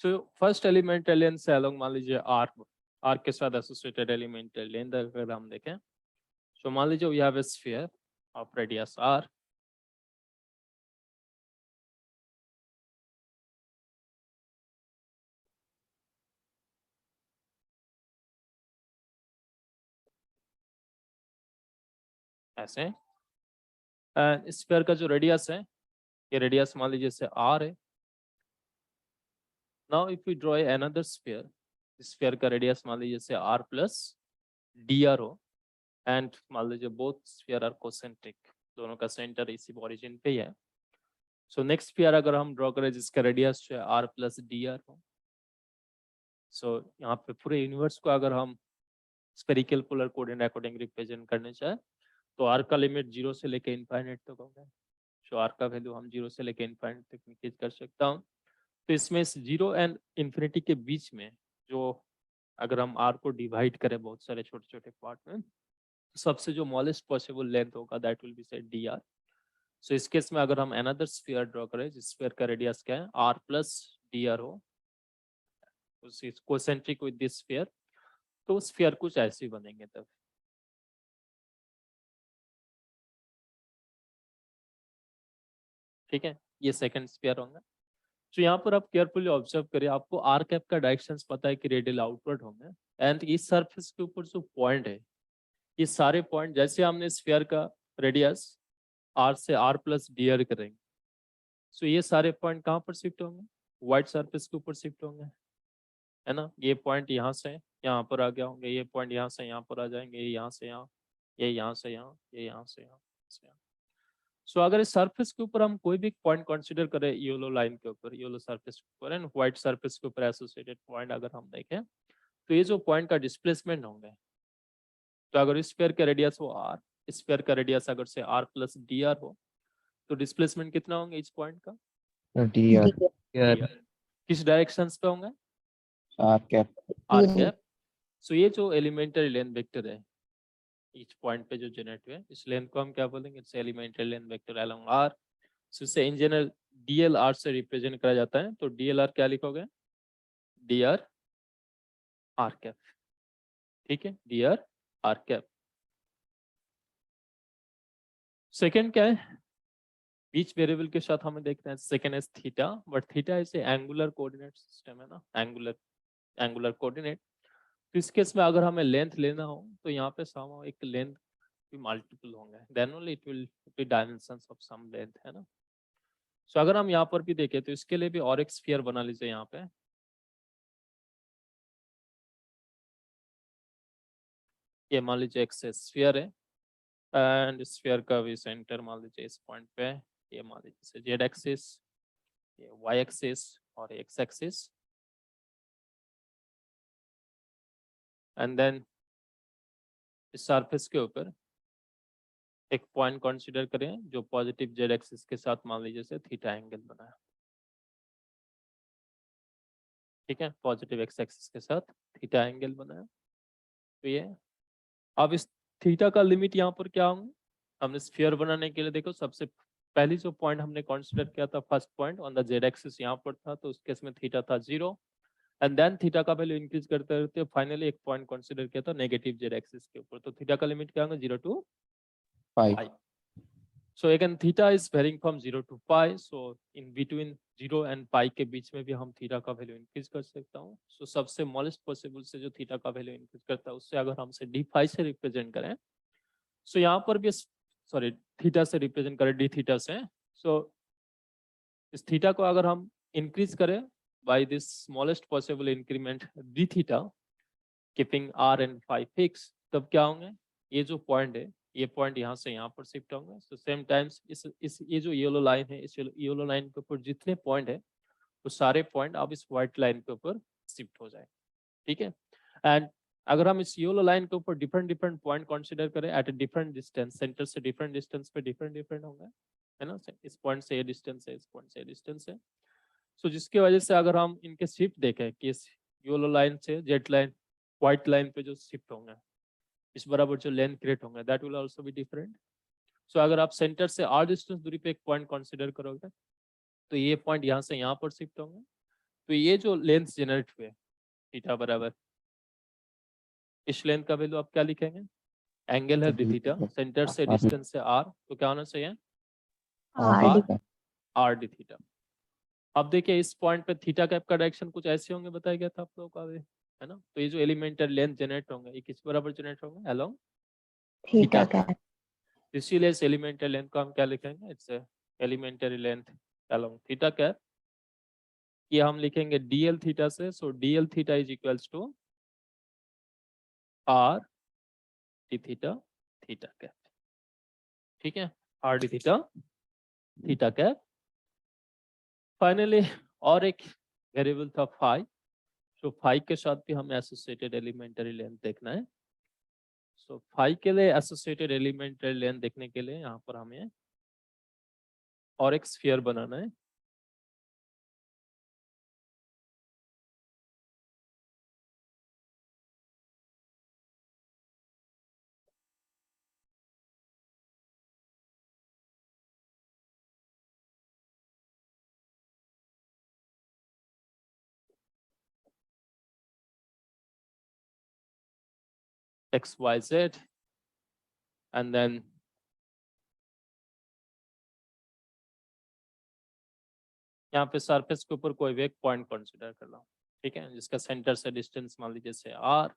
सो फर्स्ट एलिमेंटल लेंथ से अलोंग मान लीजिए आर के साथ एसोसिएटेड एलिमेंटल लेंथ अगर हम देखें, सो मान लीजिए we have a sphere of radius r, ऐसे, एंड स्फीयर का जो रेडियस है, ये रेडियस मान लीजिए से आर है। Now if we draw another sphere, sphere का रेडियस मान लीजिए से आर प्लस डी आर हो, एंड मान लीजिए बोथ स्फीयर आर कोसेंट्रिक, दोनों का सेंटर इसी ओरिजिन पे ही है। सो नेक्स्ट स्फीयर अगर हम ड्रॉ करें जिसका रेडियस जो है आर प्लस डी आर हो, सो यहाँ पे पूरे यूनिवर्स को अगर हम spherical polar coordinate according represent करने चाहे, तो आर का लिमिट 0 से लेके इनफाइनाइट तक होगा। सो आर का वैल्यू हम 0 से लेके इनफाइनाइट तक इंक्रीज कर सकता हूँ। तो इसमें 0 एंड इन्फिनिटी के बीच में जो, अगर हम आर को डिवाइड करें बहुत सारे छोटे छोटे पार्ट में, तो सबसे जो स्मॉलेस्ट पॉसिबल लेंथ होगा that will be said d r. So इस केस में अगर हम अनदर स्फीयर ड्रॉ करें जिस स्फीयर का रेडियस क्या है? आर प्लस डी आर हो, कोसेंट्रिक विद दिस स्फीयर, तो स्फीयर कुछ ऐसे बनेंगे तब। ठीक है, ये सेकंड स्फीयर होंगे। तो यहाँ पर आप केयरफुली ऑब्जर्व करिए, आपको आर कैप का डायरेक्शंस पता है कि रेडियल आउटवर्ड होंगे, एंड इस सरफेस के ऊपर जो पॉइंट है, ये सारे पॉइंट जैसे हमने स्फीयर का रेडियस आर से आर प्लस डी आर करेंगे, सो ये सारे पॉइंट कहाँ पर शिफ्ट होंगे? व्हाइट सरफेस के ऊपर शिफ्ट होंगे, है ना। ये पॉइंट यहाँ से यहाँ पर आ गया होंगे, ये पॉइंट यहाँ से यहाँ पर आ जाएंगे, ये यहाँ से यहाँ, ये यहाँ से यहाँ, ये यहाँ से यहाँ से यहाँ। सो अगर इस सरफेस के ऊपर हम कोई भी पॉइंट कंसीडर करें, येलो लाइन के ऊपर, येलो सरफेस के ऊपर एंड व्हाइट सरफेस के ऊपर एसोसिएटेड पॉइंट अगर हम देखें, तो ये जो पॉइंट का डिस्प्लेसमेंट होंगे, तो अगर स्फीयर का रेडियस हो r, स्फीयर का रेडियस अगर से r प्लस dr हो, तो डिस्प्लेसमेंट कितना होंगे इस पॉइंट का? dr dr। किस डायरेक्शन पे होंगे? r cap r cap. So ये जो एलिमेंटरी लेंथ वेक्टर है इच पॉइंट पे जो जनरेट हुए, इस लेंथ को हम क्या बोलेंगे? It's elementary length vector along r। सो इसे इन जनरल dlr से रिप्रेजेंट करा जाता है, तो dlr क्या लिखोगे? dr r कैप, ठीक है, dr r कैप। सेकेंड क्या है? बीच वेरिएबल के साथ हमें देखते हैं, second is theta, but theta is angular coordinate system, है ना, एंगुलर कोऑर्डिनेट। तो इस केस में अगर हमें लेंथ लेना हो, तो यहाँ पे सम एक लेंथ भी मल्टीपल होंगे, then only it will be dimensions of some length, है ना। सो अगर हम यहाँ पर भी देखें, तो इसके लिए भी और एक स्फीयर बना लीजिए यहाँ पे। ये मान लीजिए एक स्फीयर है एंड स्फीयर का भी सेंटर मान लीजिए इस पॉइंट पे, ये मान लीजिए जेड एक्सिस, ये वाई एक्सिस और एक्स एक्सिस, एंड देन इस सरफेस के ऊपर एक पॉइंट कंसीडर करें जो पॉजिटिव जेड एक्सिस के साथ मान लीजिए से थीटा एंगल बना है, ठीक है, पॉजिटिव एक्स एक्सिस के साथ थीटा एंगल बना है। तो ये अब इस थीटा का लिमिट यहाँ पर क्या होंगे? हमने स्फीयर बनाने के लिए देखो, सबसे पहली जो पॉइंट हमने कंसीडर किया था, first point on the Z axis यहाँ पर था, तो उस केस में थीटा था 0, एंड देन थीटा का वैल्यू इंक्रीज करते रहते फाइनली एक पॉइंट कंसीडर किया था नेगेटिव जेड एक्सिस के ऊपर, तो थीटा का लिमिट क्या होगा? 0 to pi so again theta is varying from 0 to pi, so in between 0 and pi के बीच में भी हम थीटा का वैल्यू इंक्रीज कर सकता हूँ। सो सबसे स्मॉलेस्ट पॉसिबल से जो थीटा का वैल्यू इंक्रीज करता है, उससे अगर हमसे डी फाई से रिप्रेजेंट करें, सो यहाँ पर भी सॉरी थीटा से रिप्रेजेंट करें डी थीटा से, सो इस थीटा को अगर हम इंक्रीज करें by this smallest possible increment d theta keeping r and phi fix, तब क्या होंगे? ये जो पॉइंट है, ये पॉइंट यहाँ से यहाँ पर शिफ्ट होंगे। सो सेम टाइम्स इस ये जो येलो लाइन है, इस येलो लाइन के ऊपर जितने पॉइंट है, वो सारे पॉइंट अब इस व्हाइट लाइन के ऊपर शिफ्ट हो जाए, ठीक है। एंड अगर हम इस येलो लाइन के ऊपर डिफरेंट पॉइंट कंसीडर करें at a different distance, centre से डिफरेंट डिस्टेंस पे डिफरेंट होंगे, है ना, इस पॉइंट से ये डिस्टेंस है, इस पॉइंट से ये डिस्टेंस है। सो जिसकी वजह से अगर हम इनके शिफ्ट देखें कि इस येलो लाइन से जेड लाइन व्हाइट लाइन पे जो शिफ्ट होंगे, इस बराबर जो लेंथ क्रिएट होंगे, that will also be different. So अगर आप सेंटर से r डिस्टेंस दूरी पे एक पॉइंट कंसीडर करोगे, तो ये पॉइंट यहाँ से यहाँ पर शिफ्ट होंगे, तो ये जो लेंथ जनरेट हुए थीटा बराबर इस लेंथ का वैल्यू आप क्या लिखेंगे? एंगल है डी थीटा, सेंटर से डिस्टेंस से r, तो क्या होना चाहिए? r D theta. अब देखिए इस पॉइंट पे थीटा कैप का डायरेक्शन कुछ ऐसे होंगे, बताया गया था आप लोगों को अभी, है ना। तो ये जो एलिमेंटरी लेंथ जनरेट होंगे, ये किस बराबर जनरेट होंगे? Along theta cap. इसीलिए इस एलिमेंटरी लेंथ को हम क्या लिखेंगे? It's elementary length along theta cap. ये हम लिखेंगे डीएल थीटा से, so dl theta is equals to r d theta theta cap, ठीक है, are d theta theta cap. Finally और एक वेरिएबल था फाई, तो फाई के साथ भी हमें एसोसिएटेड एलिमेंटरी लेंथ देखना है। सो फाई के लिए एसोसिएटेड एलिमेंटरी लेंथ देखने के लिए यहाँ पर हमें और एक स्फीयर बनाना है। X Y Z and then यहाँ पे सरफेस के ऊपर कोई भी एक पॉइंट कंसीडर कर लो, ठीक है, जिसका सेंटर से डिस्टेंस मान लीजिए से r,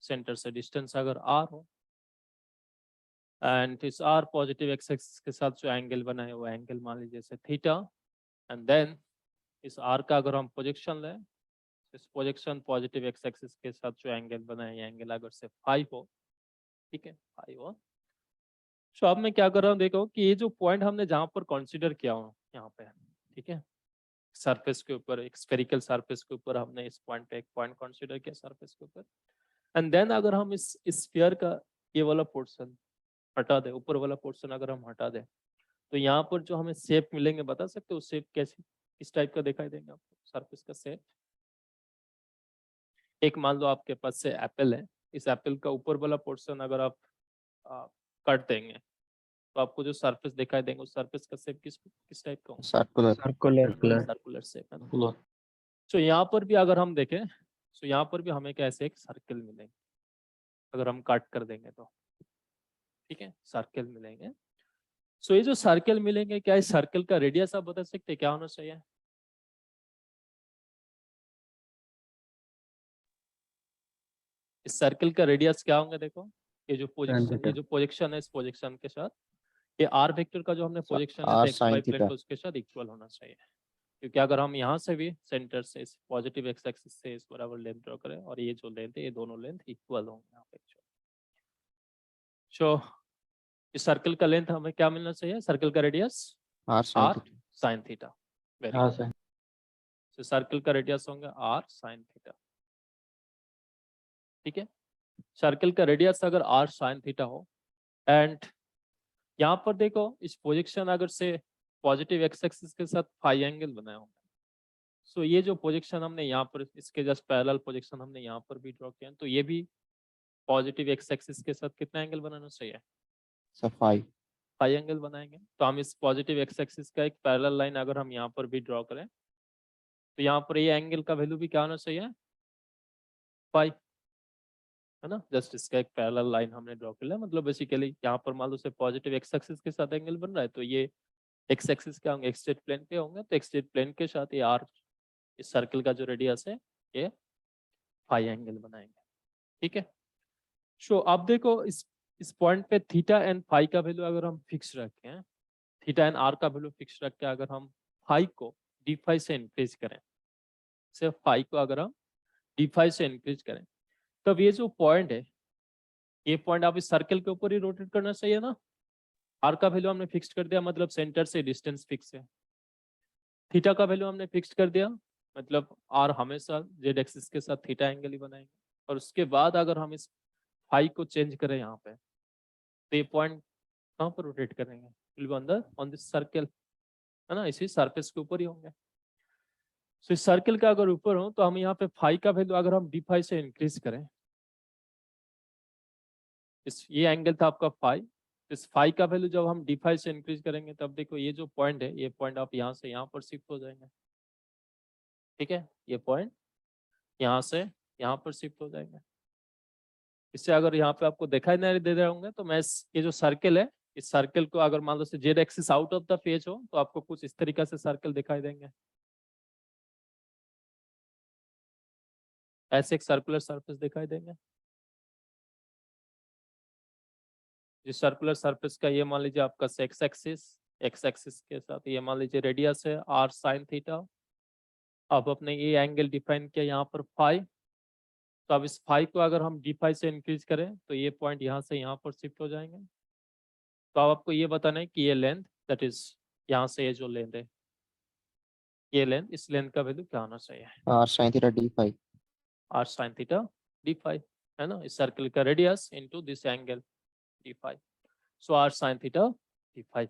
सेंटर से डिस्टेंस अगर r हो एंड इस r पॉजिटिव एक्स एक्सिस के साथ जो एंगल बना है वो एंगल मान लीजिए से थीटा, एंड देन इस आर का अगर हम प्रोजेक्शन लें, इस प्रोजेक्शन पॉजिटिव एक्स एक्सिस के साथ जो एंगल बना है, ये एंगल अगर से फाई हो, ठीक है, फाई हो। तो अब मैं क्या कर रहा हूँ, देखो कि ये जो पॉइंट हमने जहां पर कंसीडर किया हो यहाँ पे, ठीक है, सरफेस के ऊपर, एक स्फेरिकल सरफेस के ऊपर हमने इस पॉइंट पे एक पॉइंट कंसीडर किया सरफेस के ऊपर। एंड देन अगर हम इस स्फीयर का ये वाला पोर्शन हटा दे, ऊपर वाला पोर्शन अगर हम हटा दे, तो यहाँ पर जो हमें शेप मिलेंगे, बता सकते हो शेप कैसे, किस टाइप का दिखाई देंगे आपको सरफेस का शेप? एक मान लो आपके पास से एप्पल है, इस एप्पल का ऊपर वाला पोर्शन अगर आप कट देंगे, तो आपको जो सरफेस दिखाई देंगे, उस सरफेस का शेप किस टाइप का होगा? सर्कुलर। सर्कुलर। सर्कुलर शेप है ना। तो यहाँ पर भी अगर हम देखें, तो यहाँ पर भी हमें कैसे एक सर्कल मिलेंगे, अगर हम कट कर देंगे तो, ठीक है, सर्कल मिलेंगे। सो ये जो सर्कल मिलेंगे, क्या इस सर्कल का रेडियस आप बता सकते हैं क्या होना चाहिए? इस सर्कल का रेडियस क्या होंगे? देखो ये जो प्रोजेक्शन है, इस प्रोजेक्शन के साथ ये आर वेक्टर का जो हमने प्रोजेक्शन है R x y sin plane theta। पे, उसके साथ इक्वल होना चाहिए। क्योंकि अगर हम यहाँ से भी सेंटर से इस पॉजिटिव एक्स एक्सिस से इस बराबर लेंथ ड्रॉ करें, और ये जो लेंथ है, ये दोनों लेंथ इक्वल होंगे यहाँ पे। सो इस सर्कल का लेंथ हमें क्या मिलना चाहिए? सर्कल का radius R sin r theta। Sine theta. Very हाँ गुड। सर। तो सर्कल का रेडियस होंगे आर साइन थीटा, ठीक है। सर्कल का रेडियस अगर आर साइन थीटा हो, एंड यहाँ पर देखो इस प्रोजेक्शन अगर से पॉजिटिव एक्स एक्सिस के साथ फाई एंगल बनाया होगा, सो ये जो प्रोजेक्शन हमने यहाँ पर, इसके जस्ट पैरेलल प्रोजेक्शन हमने यहाँ पर भी ड्रॉ किया, तो ये भी पॉजिटिव एक्स एक्सिस के साथ कितना एंगल बनाना चाहिए? सफाई। फाई एंगल बनाएंगे। तो हम इस पॉजिटिव एक्स एक्सिस का एक पैरेलल लाइन अगर हम यहाँ पर भी ड्रॉ करें, तो यहाँ पर ये एंगल का वैल्यू भी क्या होना चाहिए? फाई, है ना। जस्ट इसका एक पैरेलल लाइन हमने ड्रॉ कर लिया, मतलब बेसिकली यहाँ पर मान लो से पॉजिटिव एक्स एक्सिस के साथ एंगल बन रहा है, तो ये एक्स एक्सिस क्या होंगे? एक्स जेड प्लेन पे होंगे, तो एक्स जेड प्लेन के साथ ये आर, इस सर्कल का जो रेडियस है, ये फाई एंगल बनाएंगे, ठीक है। सो अब देखो इस पॉइंट पे थीटा एंड फाई का वैल्यू अगर हम फिक्स रखें हैं, थीटा एंड आर का वैल्यू फिक्स रख के अगर हम फाई को डी फाई से इंक्रीज करें, सिर्फ फाई को अगर हम डी फाई से इंक्रीज करें, तब ये जो पॉइंट है, ये पॉइंट आप इस सर्कल के ऊपर ही रोटेट करना चाहिए ना। आर का वैल्यू हमने फिक्स कर दिया, मतलब सेंटर से डिस्टेंस फिक्स है। थीटा का वैल्यू हमने फिक्स कर दिया, मतलब आर हमेशा जेड एक्सिस के साथ थीटा एंगल ही बनाएंगे। और उसके बाद अगर हम इस फाई को चेंज करें यहाँ पे, तो ये पॉइंट कहाँ पर रोटेट करेंगे? Will be on the on this circle, है ना, इसी सरफेस के ऊपर ही होंगे। सो इस सर्कल का अगर ऊपर हो, तो हम यहाँ पे फाई का वैल्यू अगर हम डी फाई से इंक्रीज करें, इस ये एंगल था आपका फाई, इस फाई का वैल्यू जब हम डी फाई से इंक्रीज करेंगे, तब देखो ये जो पॉइंट है, ये पॉइंट आप यहाँ से यहाँ पर शिफ्ट हो जाएंगे, ठीक है। ये पॉइंट यहाँ से यहाँ पर शिफ्ट हो जाएंगे। इससे अगर यहाँ पे आपको दिखाई नहीं दे रहे होंगे, तो मैं ये जो सर्कल है, इस सर्कल को अगर मान लो से Z axis out of the phase हो, तो आपको कुछ इस तरीके से सर्कल दिखाई देंगे। ऐसे एक सर्कुलर सरफेस दिखाई देंगे। जिस सर्कुलर सरफेस का ये मान लीजिए आपका एक्स एक्सिस के साथ ये मान लीजिए रेडियस है आर साइन थीटा। अब अपने ये एंगल डिफाइन किया यहाँ पर फाई, तो अब इस फाई को अगर हम डी फाई से इंक्रीज करें, तो ये पॉइंट यहाँ से यहाँ पर शिफ्ट हो जाएंगे। तो अब आपको ये बताना है कि ये लेंथ, दैट इज यहाँ से ये जो लेंथ है, ये लेंथ, इस लेंथ का वैल्यू क्या होना चाहिए? R sin theta d phi। R sine theta d phi, है ना, इस सर्कल का radius into this angle d phi. So r sine theta d phi.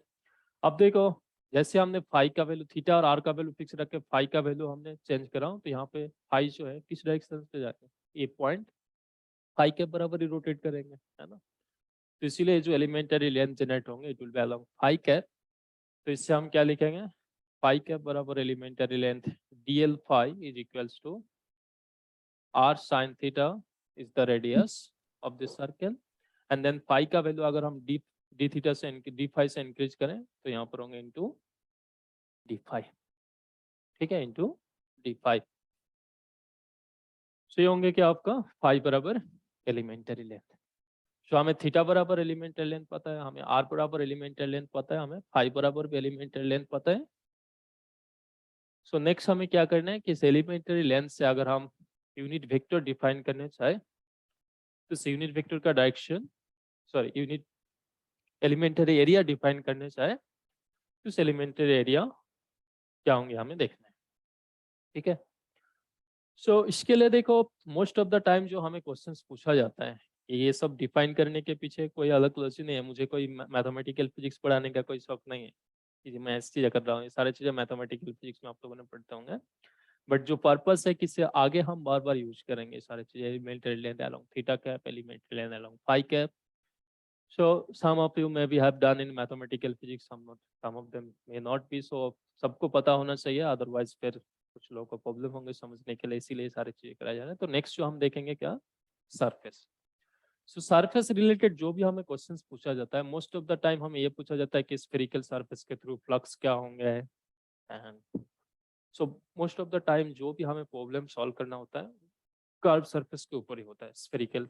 अब देखो जैसे हमने फाई का वैल्यू, थीटा और आर का वैल्यू फिक्स रख के फाई का वैल्यू हमने चेंज करा, तो यहाँ पे फाई जो है किस डायरेक्शन पे जाएगा? ये पॉइंट फाई के बराबर ही रोटेट करेंगे, है ना। तो इसीलिए जो एलिमेंटरी लेंथ जनरेट होंगे, it will be along phi cap. तो इससे हम क्या लिखेंगे? फाई कैप बराबर elementary length dl phi is equals to r sine theta is the radius of this circle, and then phi का वैल्यू अगर हम डी थीटा से डी फाई से इंक्रीज करें, तो यहाँ पर होंगे इनटू डी फाई, ठीक है, इनटू डी फाई। सो ये होंगे क्या आपका फाई बराबर एलिमेंटरी लेंथ। सो हमें थीटा बराबर एलिमेंटरी लेंथ पता है, हमें आर बराबर एलिमेंटरी लेंथ पता है, हमें फाई बराबर भी एलिमेंटरी लेंथ पता है। सो नेक्स्ट हमें क्या करना है कि इस एलिमेंटरी लेंथ से अगर हम यूनिट वेक्टर डिफाइन करने चाहे तो इस यूनिट वेक्टर का direction sorry unit elementary area define करने चाहे तो इस एलिमेंटरी एरिया क्या होंगे हमें देखना है, ठीक है। सो इसके लिए देखो मोस्ट ऑफ द टाइम जो हमें क्वेश्चंस पूछा जाता है ये सब डिफाइन करने के पीछे कोई अलग लॉजिक नहीं है, मुझे कोई मैथमेटिकल फिजिक्स पढ़ाने का कोई शौक नहीं है कि मैं ऐसी चीजें कर रहा हूँ, ये सारी चीजें मैथमेटिकल फिजिक्स में आप लोगों ने पढ़ते होंगे। बट जो पर्पस है कि इससे आगे हम बार बार यूज करेंगे सारी चीजें, elementary length along theta cap, elementary length along phi cap. So some of you maybe have done in mathematical physics, some not, some of them may not be. So सबको पता होना चाहिए, otherwise फिर कुछ लोगों को प्रॉब्लम होंगे समझने के लिए, इसीलिए सारी चीजें कराया जा रहा है। तो नेक्स्ट जो हम देखेंगे क्या, सरफेस। सो सरफेस रिलेटेड जो भी हमें क्वेश्चंस पूछा जाता है मोस्ट ऑफ द टाइम हमें ये पूछा जाता है कि स्फेरिकल सरफेस के थ्रू फ्लक्स क्या होंगे, and so most of the time जो भी हमें प्रॉब्लम सॉल्व करना होता है कर्व सरफेस के ऊपर ही होता है, स्फेरिकल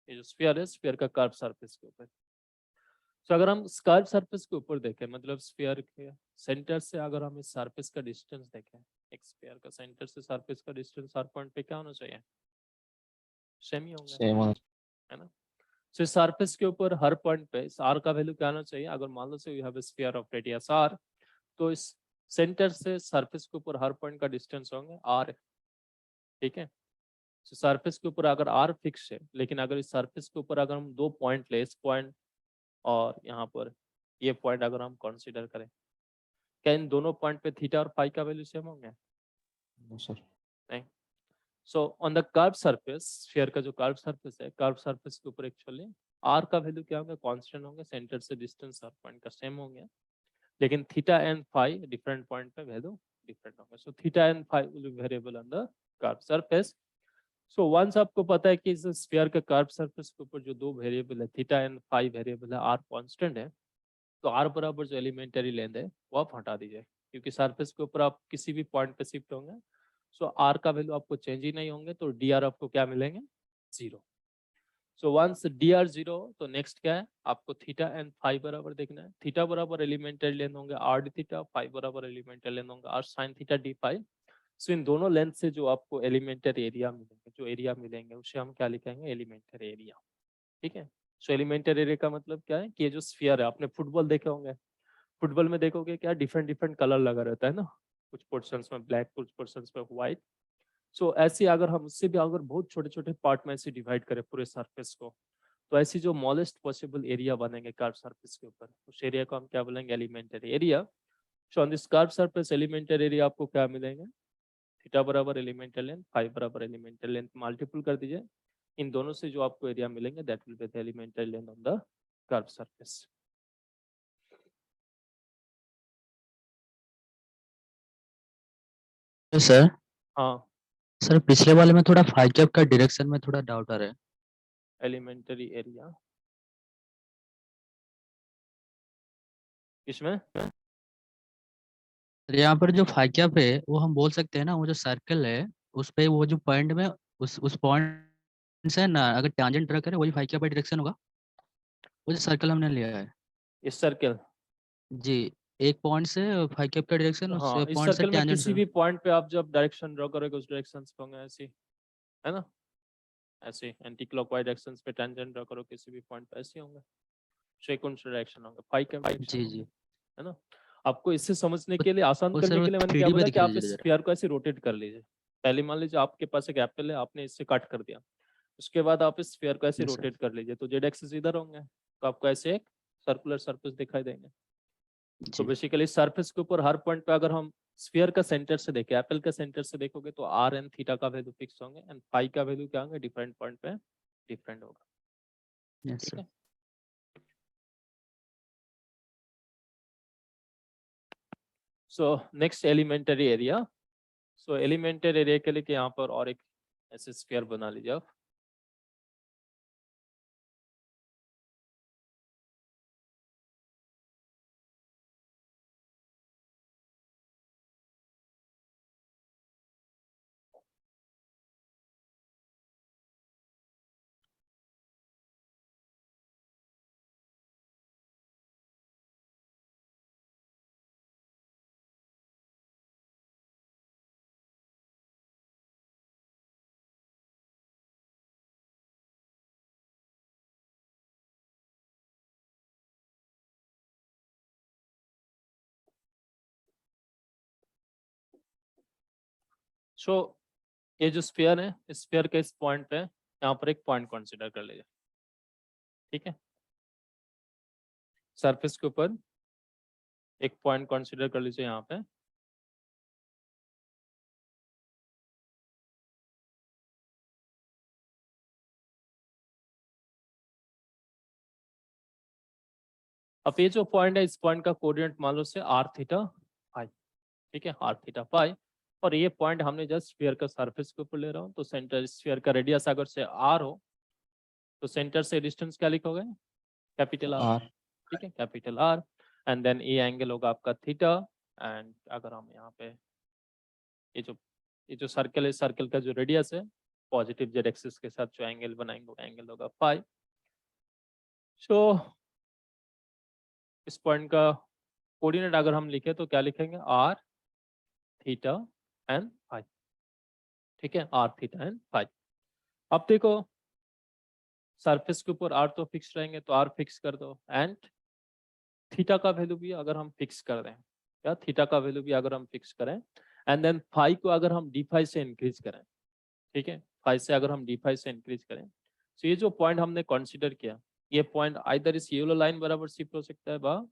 ये जो स्फीयर है स्फीयर का कर्व सरफेस के ऊपर। तो अगर हम कर्व सरफेस के ऊपर देखें मतलब स्फीयर के सेंटर से अगर हम इस सरफेस का डिस्टेंस देखें, एक स्फीयर का सेंटर से सरफेस का डिस्टेंस हर पॉइंट पे क्या होना चाहिए, सेम ही होंगे, सेम है ना। तो इस सरफेस के ऊपर हर पॉइंट पे इस आर का वैल्यू क्या होना चाहिए, अगर मान लो say you have a sphere of radius R, तो इस सेंटर से सरफेस के ऊपर हर पॉइंट का डिस्टेंस होंगे आर, ठीक है। तो सरफेस के ऊपर अगर आर फिक्स है, लेकिन अगर इस सरफेस के ऊपर अगर हम दो पॉइंट ले, इस पॉइंट और यहाँ पर ये पॉइंट अगर हम कंसीडर करें, क्या इन दोनों पॉइंट पे थीटा और फाई का वैल्यू सेम होंगे, सर। नहीं। So on the curve surface, sphere का जो कर्व सरफेस है, कर्व सरफेस के ऊपर एक्चुअली आर का वैल्यू क्या होंगे, कांस्टेंट होंगे, सेंटर से डिस्टेंस हर पॉइंट का सेम होंगे, लेकिन theta and phi different point पे वैल्यू डिफरेंट होंगे। So theta and phi will be variable on the curve surface. So once आपको पता है कि इस स्फीयर के कर्व सरफेस के ऊपर जो दो वेरिएबल है थीटा एंड फाई वेरिएबल है, आर कांस्टेंट है, तो आर बराबर जो एलिमेंटरी लेंथ है वो आप हटा दीजिए, क्योंकि सरफेस के ऊपर आप किसी भी पॉइंट पे शिफ्ट होंगे सो आर का वैल्यू आपको चेंज ही नहीं होंगे, तो डी आर आपको क्या मिलेंगे, zero. So once d R zero तो नेक्स्ट क्या है, आपको थीटा एंड फाई बराबर देखना है, थीटा बराबर एलिमेंटरी लेंथ होंगे आर डी थीटा, फाई बराबर एलिमेंटरी लेंथ होंगे r sine theta d phi. So इन दोनों लेंथ से जो आपको एलिमेंटरी एरिया मिलेंगे, जो एरिया मिलेंगे उसे हम क्या लिखेंगे, एलिमेंटरी एरिया, ठीक है। सो एलिमेंटरी एरिया का मतलब क्या है कि ये जो स्फीयर है, आपने फुटबॉल देखे होंगे, फुटबॉल में देखोगे क्या डिफरेंट डिफरेंट कलर लगा रहता है ना, कुछ पोर्शंस में ब्लैक, कुछ पोर्शंस में व्हाइट। सो ऐसे अगर हम उससे भी अगर बहुत छोटे छोटे पार्ट में ऐसे डिवाइड करें पूरे सरफेस को, तो ऐसी जो स्मॉलेस्ट पॉसिबल एरिया बनेंगे कर्व सरफेस के ऊपर, उस एरिया को हम क्या बोलेंगे, elementary area. So on this curve surface elementary area आपको क्या मिलेंगे, थीटा बराबर एलिमेंटरी लेंथ, फाई बराबर एलिमेंटरी लेंथ, मल्टीपल कर दीजिए, इन दोनों से जो आपको एरिया मिलेंगे that will be the elementary length on the curve surface. Sir हाँ, सर पिछले वाले में थोड़ा फाई कैप का डायरेक्शन में थोड़ा डाउट आ रहा है। एलिमेंटरी एरिया इसमें सर यहाँ पर जो फाई कैप है वो हम बोल सकते हैं ना, वो जो सर्कल है उस पे वो जो पॉइंट में उस पॉइंट से ना अगर टैंजेंट ड्रा करें वही फाई कैप का डायरेक्शन होगा, वो जो सर्कल हमने लिया है। इस सर्कल, जी, एक पॉइंट से फाई कैप का डायरेक्शन उस हाँ इस पॉइंट से सर्कल में टैंजेंट किसी से। भी पॉइंट पे आप जब डायरेक्शन ड्रॉ करोगे उस डायरेक्शन पे होंगे ऐसे, है ना, ऐसे एंटी क्लॉकवाइज डायरेक्शंस पे टेंजेंट ड्रॉ करो किसी भी पॉइंट पे ऐसे होंगे, सेकंड डायरेक्शन होंगे, फाई कैप डायरेक्शन जी होंगे, जी। है ना। आपको इससे समझने वो के लिए, आसान वो सर करने वो के लिए मैंने थ्री क्या डी पे बोला कि दिखा आप दीजिए इस जरा। स्फीयर को ऐसे रोटेट कर लीजिए। पहले मान लीजिए आपके पास एक एप्पल है, आपने इससे कट कर दिया, उसके बाद आप इस स्फीयर को ऐसे यस सर। रोटेट कर लीजिए, तो जेड एक्सिस इधर होंगे, तो आपको ऐसे एक सर्कुलर सरफेस दिखाई देंगे। तो जी बेसिकली सरफेस के ऊपर हर पॉइंट पे अगर हम स्फीयर का सेंटर से देखें, एप्पल का सेंटर से देखोगे तो आर एंड थीटा का वैल्यू फिक्स होंगे एंड फाई का वैल्यू क्या होंगे, डिफरेंट पॉइंट पे डिफरेंट होगा, यस ठीक सर। है। So next elementary area. So elementary area के लिए कि यहाँ पर और एक ऐसे स्फीयर बना लीजिए आप, सो ये जो स्फीयर है, इस स्फीयर के इस पॉइंट पे यहाँ पर एक पॉइंट कंसीडर कर लीजिए, ठीक है। सरफेस के ऊपर एक पॉइंट कंसीडर कर लीजिए यहाँ पे। अब ये जो पॉइंट है, इस पॉइंट का कोऑर्डिनेट मान लो से r थीटा फाई, ठीक है, r थीटा फाई। और ये पॉइंट हमने जस्ट स्फीयर का सरफेस के ऊपर ले रहा हूँ, तो सेंटर स्फीयर का रेडियस अगर से r हो तो सेंटर से डिस्टेंस क्या लिखोगे, कैपिटल R, R ठीक है, कैपिटल R। एंड देन ये एंगल होगा आपका थीटा। एंड अगर हम यहाँ पे ये जो सर्कल है, सर्कल का जो रेडियस है पॉजिटिव जेड एक्सिस के साथ जो एंगल बनाएंगे वो एंगल होगा फाई। सो इस पॉइंट का कोऑर्डिनेट अगर हम लिखे तो क्या लिखेंगे, r थीटा एंड फाई, ठीक है, r थीटा एंड फाई। अब देखो सरफेस के ऊपर r तो फिक्स रहेंगे, तो r फिक्स कर दो। एंड थीटा का वैल्यू भी अगर हम फिक्स कर दें, या थीटा का वैल्यू भी अगर हम फिक्स करें, एंड देन फाई को अगर हम डी फाई से इंक्रीज करें, ठीक है, फाई से अगर हम डी फाई से इंक्रीज करें, तो ये जो पॉइंट हमने कंसीडर किया, ये पॉइंट आइदर इस येलो लाइन बराबर शिफ्ट हो सकता है, बा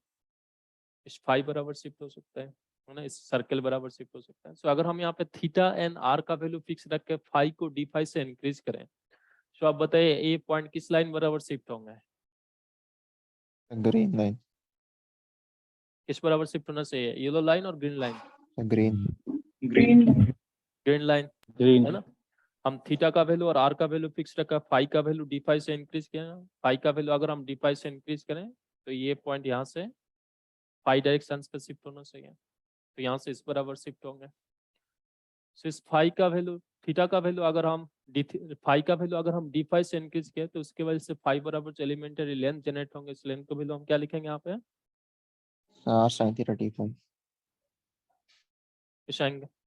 इस फाई बराबर शिफ्ट हो सकता है ना, इस सर्कल बराबर शिफ्ट हो सकता है। सो अगर हम यहाँ पे थीटा एंड आर का वैल्यू फिक्स रख के फाई को डी फाई से इंक्रीज करें, तो आप बताइए ये पॉइंट किस लाइन बराबर शिफ्ट होंगे, green line, किस बराबर शिफ्ट होना चाहिए, येलो लाइन और green line, green, green line, green है ना। हम थीटा का वैल्यू और आर का वैल्यू फिक्स रखा, फाई का वैल्यू डी फाई से इंक्रीज किया, फाई का वैल्यू अगर हम डी फाई से इंक्रीज करें तो ये पॉइंट यहाँ से फाई डायरेक्शन पे शिफ्ट होना चाहिए, तो यहाँ से इस बराबर शिफ्ट होंगे। सो इस फाई का वैल्यू, थीटा का वैल्यू अगर हम फाई का वैल्यू अगर हम डी फाई से इंक्रीज किए तो उसके वजह से फाई बराबर जो एलिमेंटरी लेंथ जनरेट होंगे, इस लेंथ को वैल्यू हम क्या लिखेंगे यहाँ पे, R sin theta d5,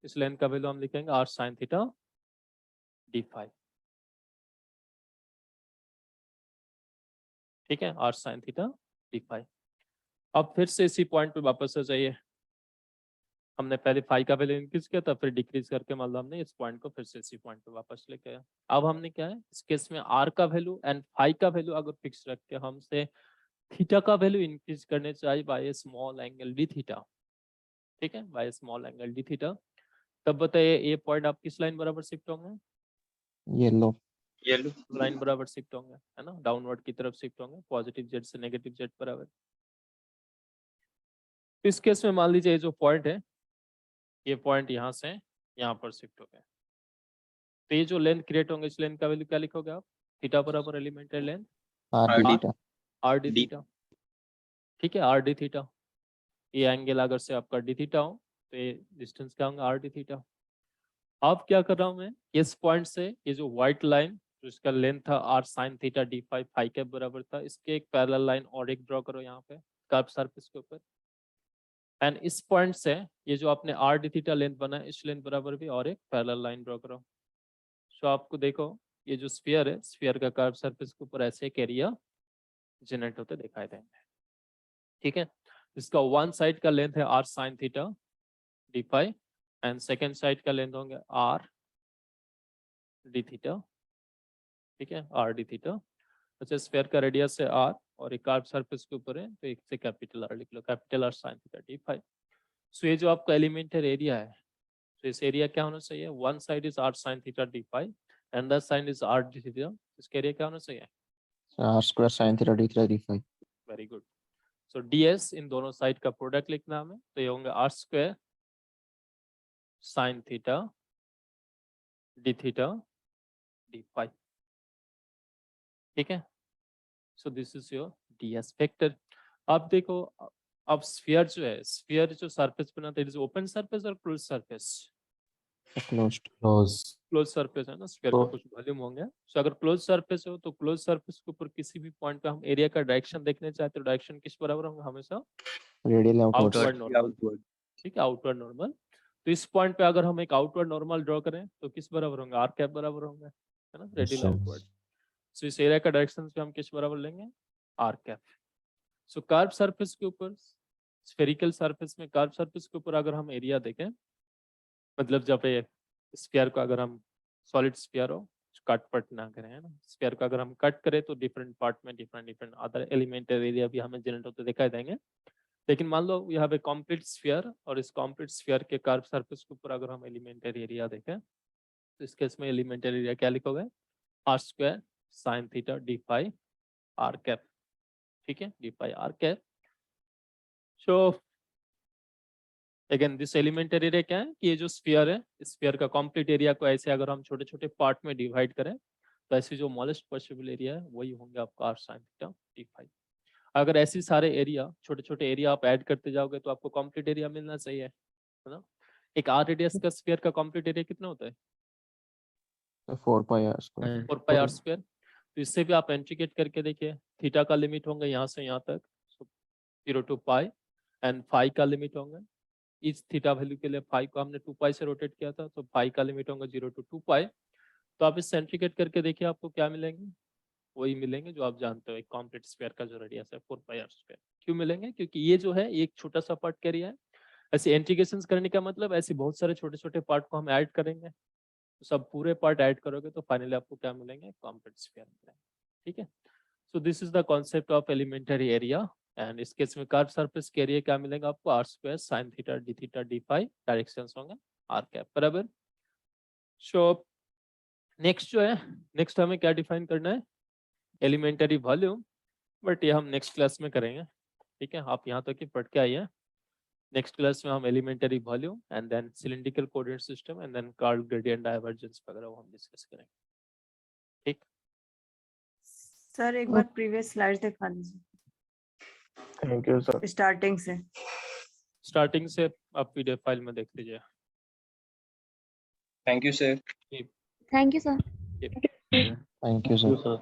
इस लेंथ का वैल्यू हम लिखेंगे r sin theta d phi, ठीक है, r sin theta d phi. अब फिर से इसी पॉइंट पे वापस आ जाइए, हमने पहले फाई का वैल्यू इंक्रीज किया था, फिर डिक्रीज करके मतलब हमने इस पॉइंट को फिर से इसी पॉइंट पे वापस लेके आया। अब हमने क्या है, इस केस में r का वैल्यू एंड फाई का वैल्यू अगर फिक्स रख के हमसे थीटा का वैल्यू इंक्रीज करने चाहिए बाय ए स्मॉल एंगल डी थीटा, ठीक है, by small angle D theta, तब बताइए ये पॉइंट आप किस लाइन बराबर शिफ्ट होंगे, yellow, लाइन बराबर शिफ्ट होंगे, है ना, डाउनवर्ड की तरफ शिफ्ट होंगे, पॉजिटिव जेड से नेगेटिव जेड बराबर। इस केस में मान लीजिए ये जो पॉइंट है, ये पॉइंट यहाँ से यहाँ पर शिफ्ट हो गया, तो ये जो लेंथ क्रिएट होंगे, इस लेंथ का वैल्यू क्या लिखोगे आप, थीटा बराबर elementary length R d theta, are d theta, ठीक है, आर डी थीटा। ये एंगल अगर से आपका डी थीटा हो तो ये डिस्टेंस क्या होगा, आर डी थीटा। अब क्या कर रहा हूँ मैं, इस पॉइंट से ये जो व्हाइट लाइन जो इसका लेंथ था R sine theta d phi phi के बराबर था, इसके एक पैरेलल लाइन और एक ड्रॉ करो यहाँ पे कर्व सरफेस के ऊपर। एंड इस पॉइंट से ये जो आपने आर डी थीटा लेंथ बना है, इस लेंथ बराबर भी और एक पैरेलल लाइन ड्रॉ करो। सो आपको देखो ये जो स्फीयर है, स्फीयर का कर्व सरफेस के ऊपर ऐसे एक एरिया जनरेट होते दिखाई देंगे, ठीक है। इसका वन साइड का लेंथ है R sine theta d phi and second side का लेंथ होंगे आर डी थीटा, ठीक है, आर डी थीटा। अच्छा, स्फीयर का रेडियस है आर और एक कर्व सरफेस के ऊपर है, तो एक से कैपिटल आर लिख लो, capital r sine theta d phi. So ये जो आपका एलिमेंटरी एरिया है, तो इस एरिया क्या होना चाहिए, one side is r sine theta d phi and the side is r d theta, इसका एरिया क्या होना चाहिए, R square sin theta d5, very good. So ds इन दोनों साइड का प्रोडक्ट लिखना हमें, तो ये होंगे r square sine theta d theta d phi, ठीक है। So this is your ds vector. अब देखो, अब स्फीयर जो है, स्फीयर जो सरफेस बनाता है, इट इज ओपन सरफेस और close surface, closed, close surface है ना, स्फीयर का कुछ वॉल्यूम होंगे। सो अगर क्लोज सरफेस हो तो क्लोज सरफेस के ऊपर किसी भी पॉइंट पे हम एरिया का डायरेक्शन देखने चाहते हैं, डायरेक्शन किस बराबर होंगे, हमेशा radial outwards, आउटवर्ड नॉर्मल, ठीक है, आउटवर्ड नॉर्मल। तो इस पॉइंट पे अगर हम एक आउटवर्ड नॉर्मल ड्रॉ करें तो किस बराबर होंगे, आर कैप बराबर होंगे, है ना, रेडियल आउटवर्ड। सो इस एरिया का डायरेक्शन पे हम किस बराबर लेंगे, R cap. So curve surface के ऊपर, स्फेरिकल सरफेस में कर्व सरफेस के ऊपर अगर हम एरिया देखें, मतलब जब ये स्फीयर को अगर हम सॉलिड स्फीयर हो कट पट ना करें, है ना, स्फीयर को अगर हम कट करें तो डिफरेंट पार्ट में डिफरेंट अदर एलिमेंटरी एरिया भी हमें जनरेट होते दिखाई देंगे। लेकिन मान लो you have a complete sphere और इस कंप्लीट स्फीयर के कर्व सरफेस के ऊपर अगर हम एलिमेंटरी एरिया देखें तो इस केस में एलिमेंटरी एरिया क्या लिखोगे, R square sine theta d phi R cap, ठीक है, d phi R cap. So again this elementary area क्या है कि ये जो स्फीयर है, स्फीयर का कंप्लीट एरिया को ऐसे अगर हम छोटे छोटे पार्ट में डिवाइड करें तो ऐसे जो स्मॉलेस्ट पॉसिबल एरिया है वही होंगे आपका R sine theta d phi. अगर ऐसे सारे एरिया छोटे छोटे एरिया आप ऐड करते जाओगे तो आपको कंप्लीट एरिया मिलना चाहिए, है ना। एक आर रेडियस का स्फीयर का कंप्लीट एरिया कितना होता है, 4 pi r square. 4 pi R square. तो इससे भी आप इंटीग्रेट करके देखिए, थीटा का लिमिट होंगे यहाँ से यहाँ तक 0 to पाई एंड फाई का लिमिट होंगे, इस थीटा वैल्यू के लिए फाई को हमने 2 पाई से रोटेट किया था तो फाई का लिमिट होगा 0 to 2 पाई। तो आप इससे इंटीग्रेट करके देखिए आपको क्या मिलेंगे, वही मिलेंगे जो आप जानते हो एक कॉम्प्लीट स्फीयर का जो रेडियस है 4 पाई आर स्क्वायर। क्यों मिलेंगे, क्योंकि ये जो है एक छोटा सा पार्ट का एरिया है। ऐसे इंटीग्रेशन करने का मतलब ऐसे बहुत सारे छोटे छोटे पार्ट को हम ऐड करेंगे, तो सब पूरे पार्ट ऐड करोगे तो फाइनली आपको क्या मिलेंगे, कॉम्प्लीट स्फीयर मिलेंगे, ठीक है। So this is the concept of elementary area and इस केस में कर्व सरफेस के एरिया क्या मिलेगा आपको, R square sine theta d phi, directions होंगे आर कैप, बराबर। सो नेक्स्ट जो है, नेक्स्ट हमें क्या डिफाइन करना है, एलिमेंटरी वॉल्यूम, बट ये हम नेक्स्ट क्लास में करेंगे, ठीक है। आप यहाँ तक ही पढ़ के आइए, नेक्स्ट क्लास में हम elementary volume and then cylindrical coordinate system and then curve gradient divergence वगैरह वो हम डिस्कस करेंगे, ठीक। सर एक बार प्रीवियस स्लाइड दिखा दीजिए Thank you, sir. स्टार्टिंग से। स्टार्टिंग से आप पीडीएफ फाइल में देख लीजिए। Thank you, sir. Thank you, sir. Thank you, sir. Sir